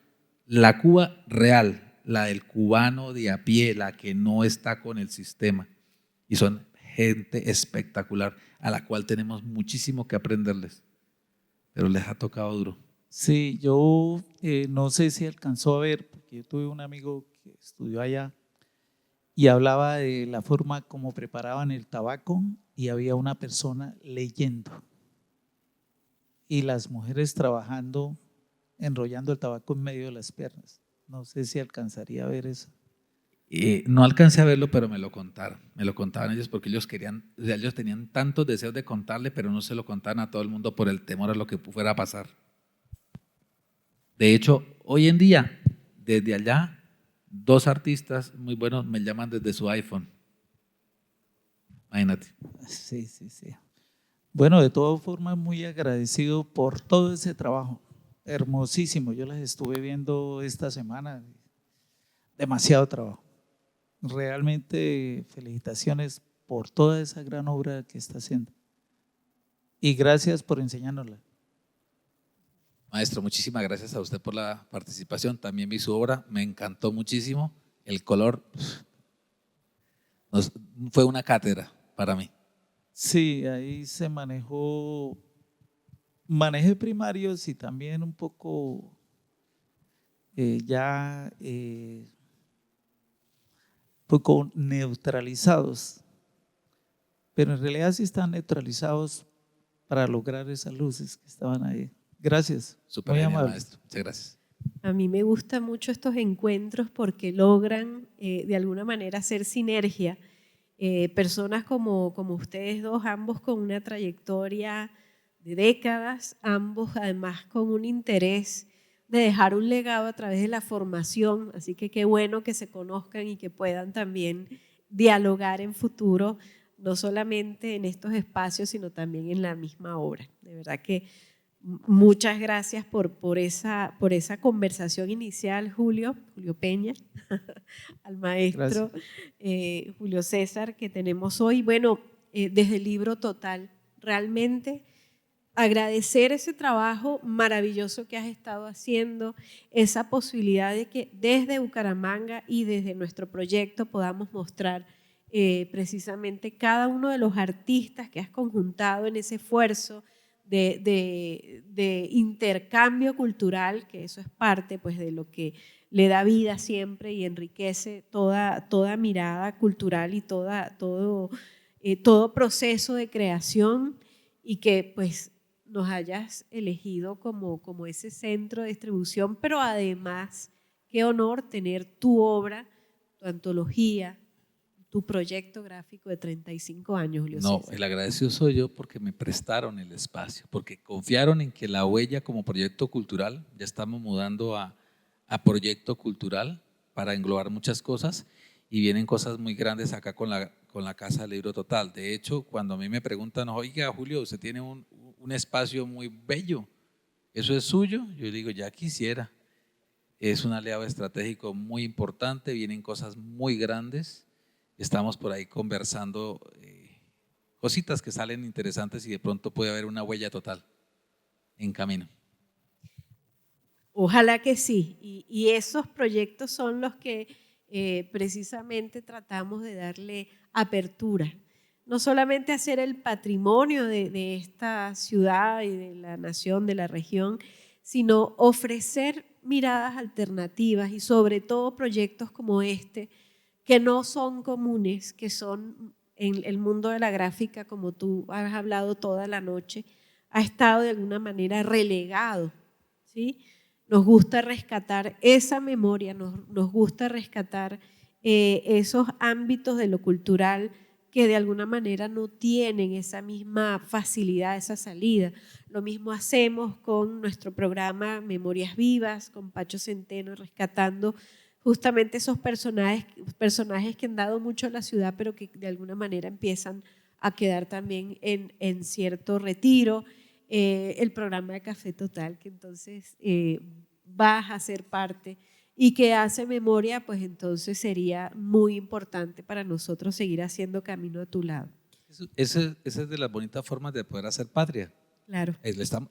la Cuba real, la del cubano de a pie, la que no está con el sistema. Y son gente espectacular a la cual tenemos muchísimo que aprenderles, pero les ha tocado duro. Sí, yo no sé si alcanzó a ver, porque yo tuve un amigo que estudió allá y hablaba de la forma como preparaban el tabaco y había una persona leyendo y las mujeres trabajando, enrollando el tabaco en medio de las piernas. No sé si alcanzaría a ver eso. No alcancé a verlo, pero me lo contaban ellos porque ellos querían, o sea, ellos tenían tantos deseos de contarle, pero no se lo contaban a todo el mundo por el temor a lo que fuera a pasar. De hecho, hoy en día, desde allá, 2 artistas muy buenos me llaman desde su iPhone. Imagínate. Sí, sí, sí. Bueno, de todas formas, muy agradecido por todo ese trabajo. Hermosísimo. Yo las estuve viendo esta semana. Demasiado trabajo. Realmente felicitaciones por toda esa gran obra que está haciendo. Y gracias por enseñárnosla. Maestro, muchísimas gracias a usted por la participación. También vi su obra, me encantó muchísimo. El color fue una cátedra para mí. Sí, ahí se manejé primarios y también un poco poco neutralizados, pero en realidad sí están neutralizados para lograr esas luces que estaban ahí. Gracias. Súper muy genial, amable. maestro. Muchas gracias. A mí me gustan mucho estos encuentros porque logran de alguna manera hacer sinergia. Personas como ustedes dos, ambos con una trayectoria de décadas, ambos además con un interés de dejar un legado a través de la formación, así que qué bueno que se conozcan y que puedan también dialogar en futuro, no solamente en estos espacios, sino también en la misma obra. De verdad que muchas gracias por esa conversación inicial, Julio Peña, al maestro Julio César que tenemos hoy. Bueno, desde el Libro Total, realmente agradecer ese trabajo maravilloso que has estado haciendo, esa posibilidad de que desde Bucaramanga y desde nuestro proyecto podamos mostrar precisamente cada uno de los artistas que has conjuntado en ese esfuerzo de intercambio cultural, que eso es parte pues, de lo que le da vida siempre y enriquece toda mirada cultural y todo proceso de creación, y que pues nos hayas elegido como ese centro de distribución, pero además, qué honor tener tu obra, tu antología, tu proyecto gráfico de 35 años, Julio No, César. el agradecido soy yo porque me prestaron el espacio, porque confiaron en que La Huella como proyecto cultural, ya estamos mudando a proyecto cultural para englobar muchas cosas y vienen cosas muy grandes acá con la Casa del Libro Total. De hecho, cuando a mí me preguntan, oiga Julio, usted tiene un espacio muy bello, ¿eso es suyo? Yo digo, ya quisiera. Es un aliado estratégico muy importante, vienen cosas muy grandes, estamos por ahí conversando cositas que salen interesantes y de pronto puede haber una huella total en camino. Ojalá que sí. Y esos proyectos son los que precisamente tratamos de darle apertura. No solamente hacer el patrimonio de esta ciudad y de la nación, de la región, sino ofrecer miradas alternativas y sobre todo proyectos como este, que no son comunes, que son en el mundo de la gráfica, como tú has hablado toda la noche, ha estado de alguna manera relegado, ¿sí? Nos gusta rescatar esa memoria, nos gusta rescatar esos ámbitos de lo cultural que de alguna manera no tienen esa misma facilidad, esa salida. Lo mismo hacemos con nuestro programa Memorias Vivas, con Pacho Centeno, rescatando justamente esos personajes que han dado mucho a la ciudad, pero que de alguna manera empiezan a quedar también en cierto retiro. El programa de Café Total, que entonces vas a ser parte y que hace memoria, pues entonces sería muy importante para nosotros seguir haciendo camino a tu lado. Esa es de las bonitas formas de poder hacer patria. Claro.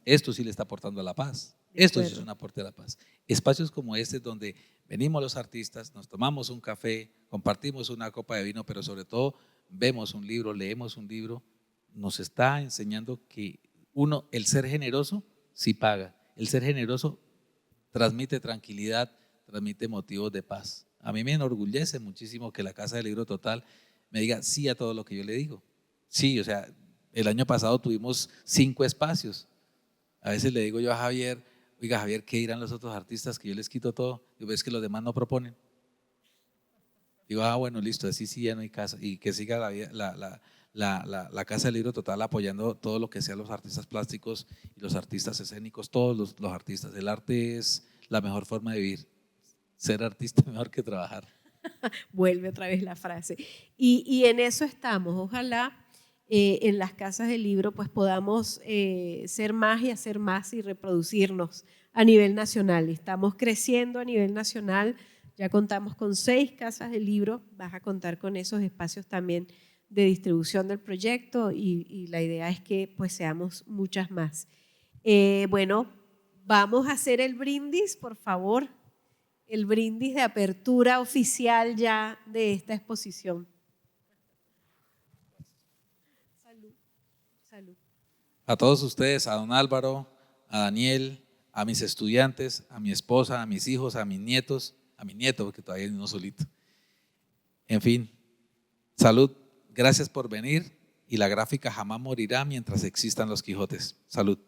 Esto sí le está aportando a la paz. Esto sí es un aporte a la paz. Espacios como este donde venimos los artistas, nos tomamos un café, compartimos una copa de vino, pero sobre todo vemos un libro, leemos un libro, nos está enseñando que el ser generoso sí paga. El ser generoso transmite tranquilidad, transmite motivos de paz. A mí me enorgullece muchísimo que la Casa del Libro Total me diga sí a todo lo que yo le digo. Sí, o sea, el año pasado tuvimos 5 espacios. A veces le digo yo a Javier, oiga Javier, ¿qué dirán los otros artistas que yo les quito todo? Y ves que los demás no proponen. Digo, bueno, listo, así sí ya no hay casa. Y que siga la Casa del Libro Total apoyando todo lo que sean los artistas plásticos y los artistas escénicos, todos los artistas. El arte es la mejor forma de vivir. Ser artista mejor que trabajar. Vuelve otra vez la frase. Y en eso estamos. Ojalá en las casas del libro pues podamos ser más y hacer más y reproducirnos a nivel nacional. Estamos creciendo a nivel nacional. Ya contamos con 6 casas del libro. Vas a contar con esos espacios también de distribución del proyecto y la idea es que pues seamos muchas más. Bueno, vamos a hacer el brindis, por favor. El brindis de apertura oficial ya de esta exposición. Salud. Salud. A todos ustedes, a don Álvaro, a Daniel, a mis estudiantes, a mi esposa, a mis hijos, a mis nietos, a mi nieto, porque todavía no solito. En fin, salud, gracias por venir y la gráfica jamás morirá mientras existan los Quijotes. Salud.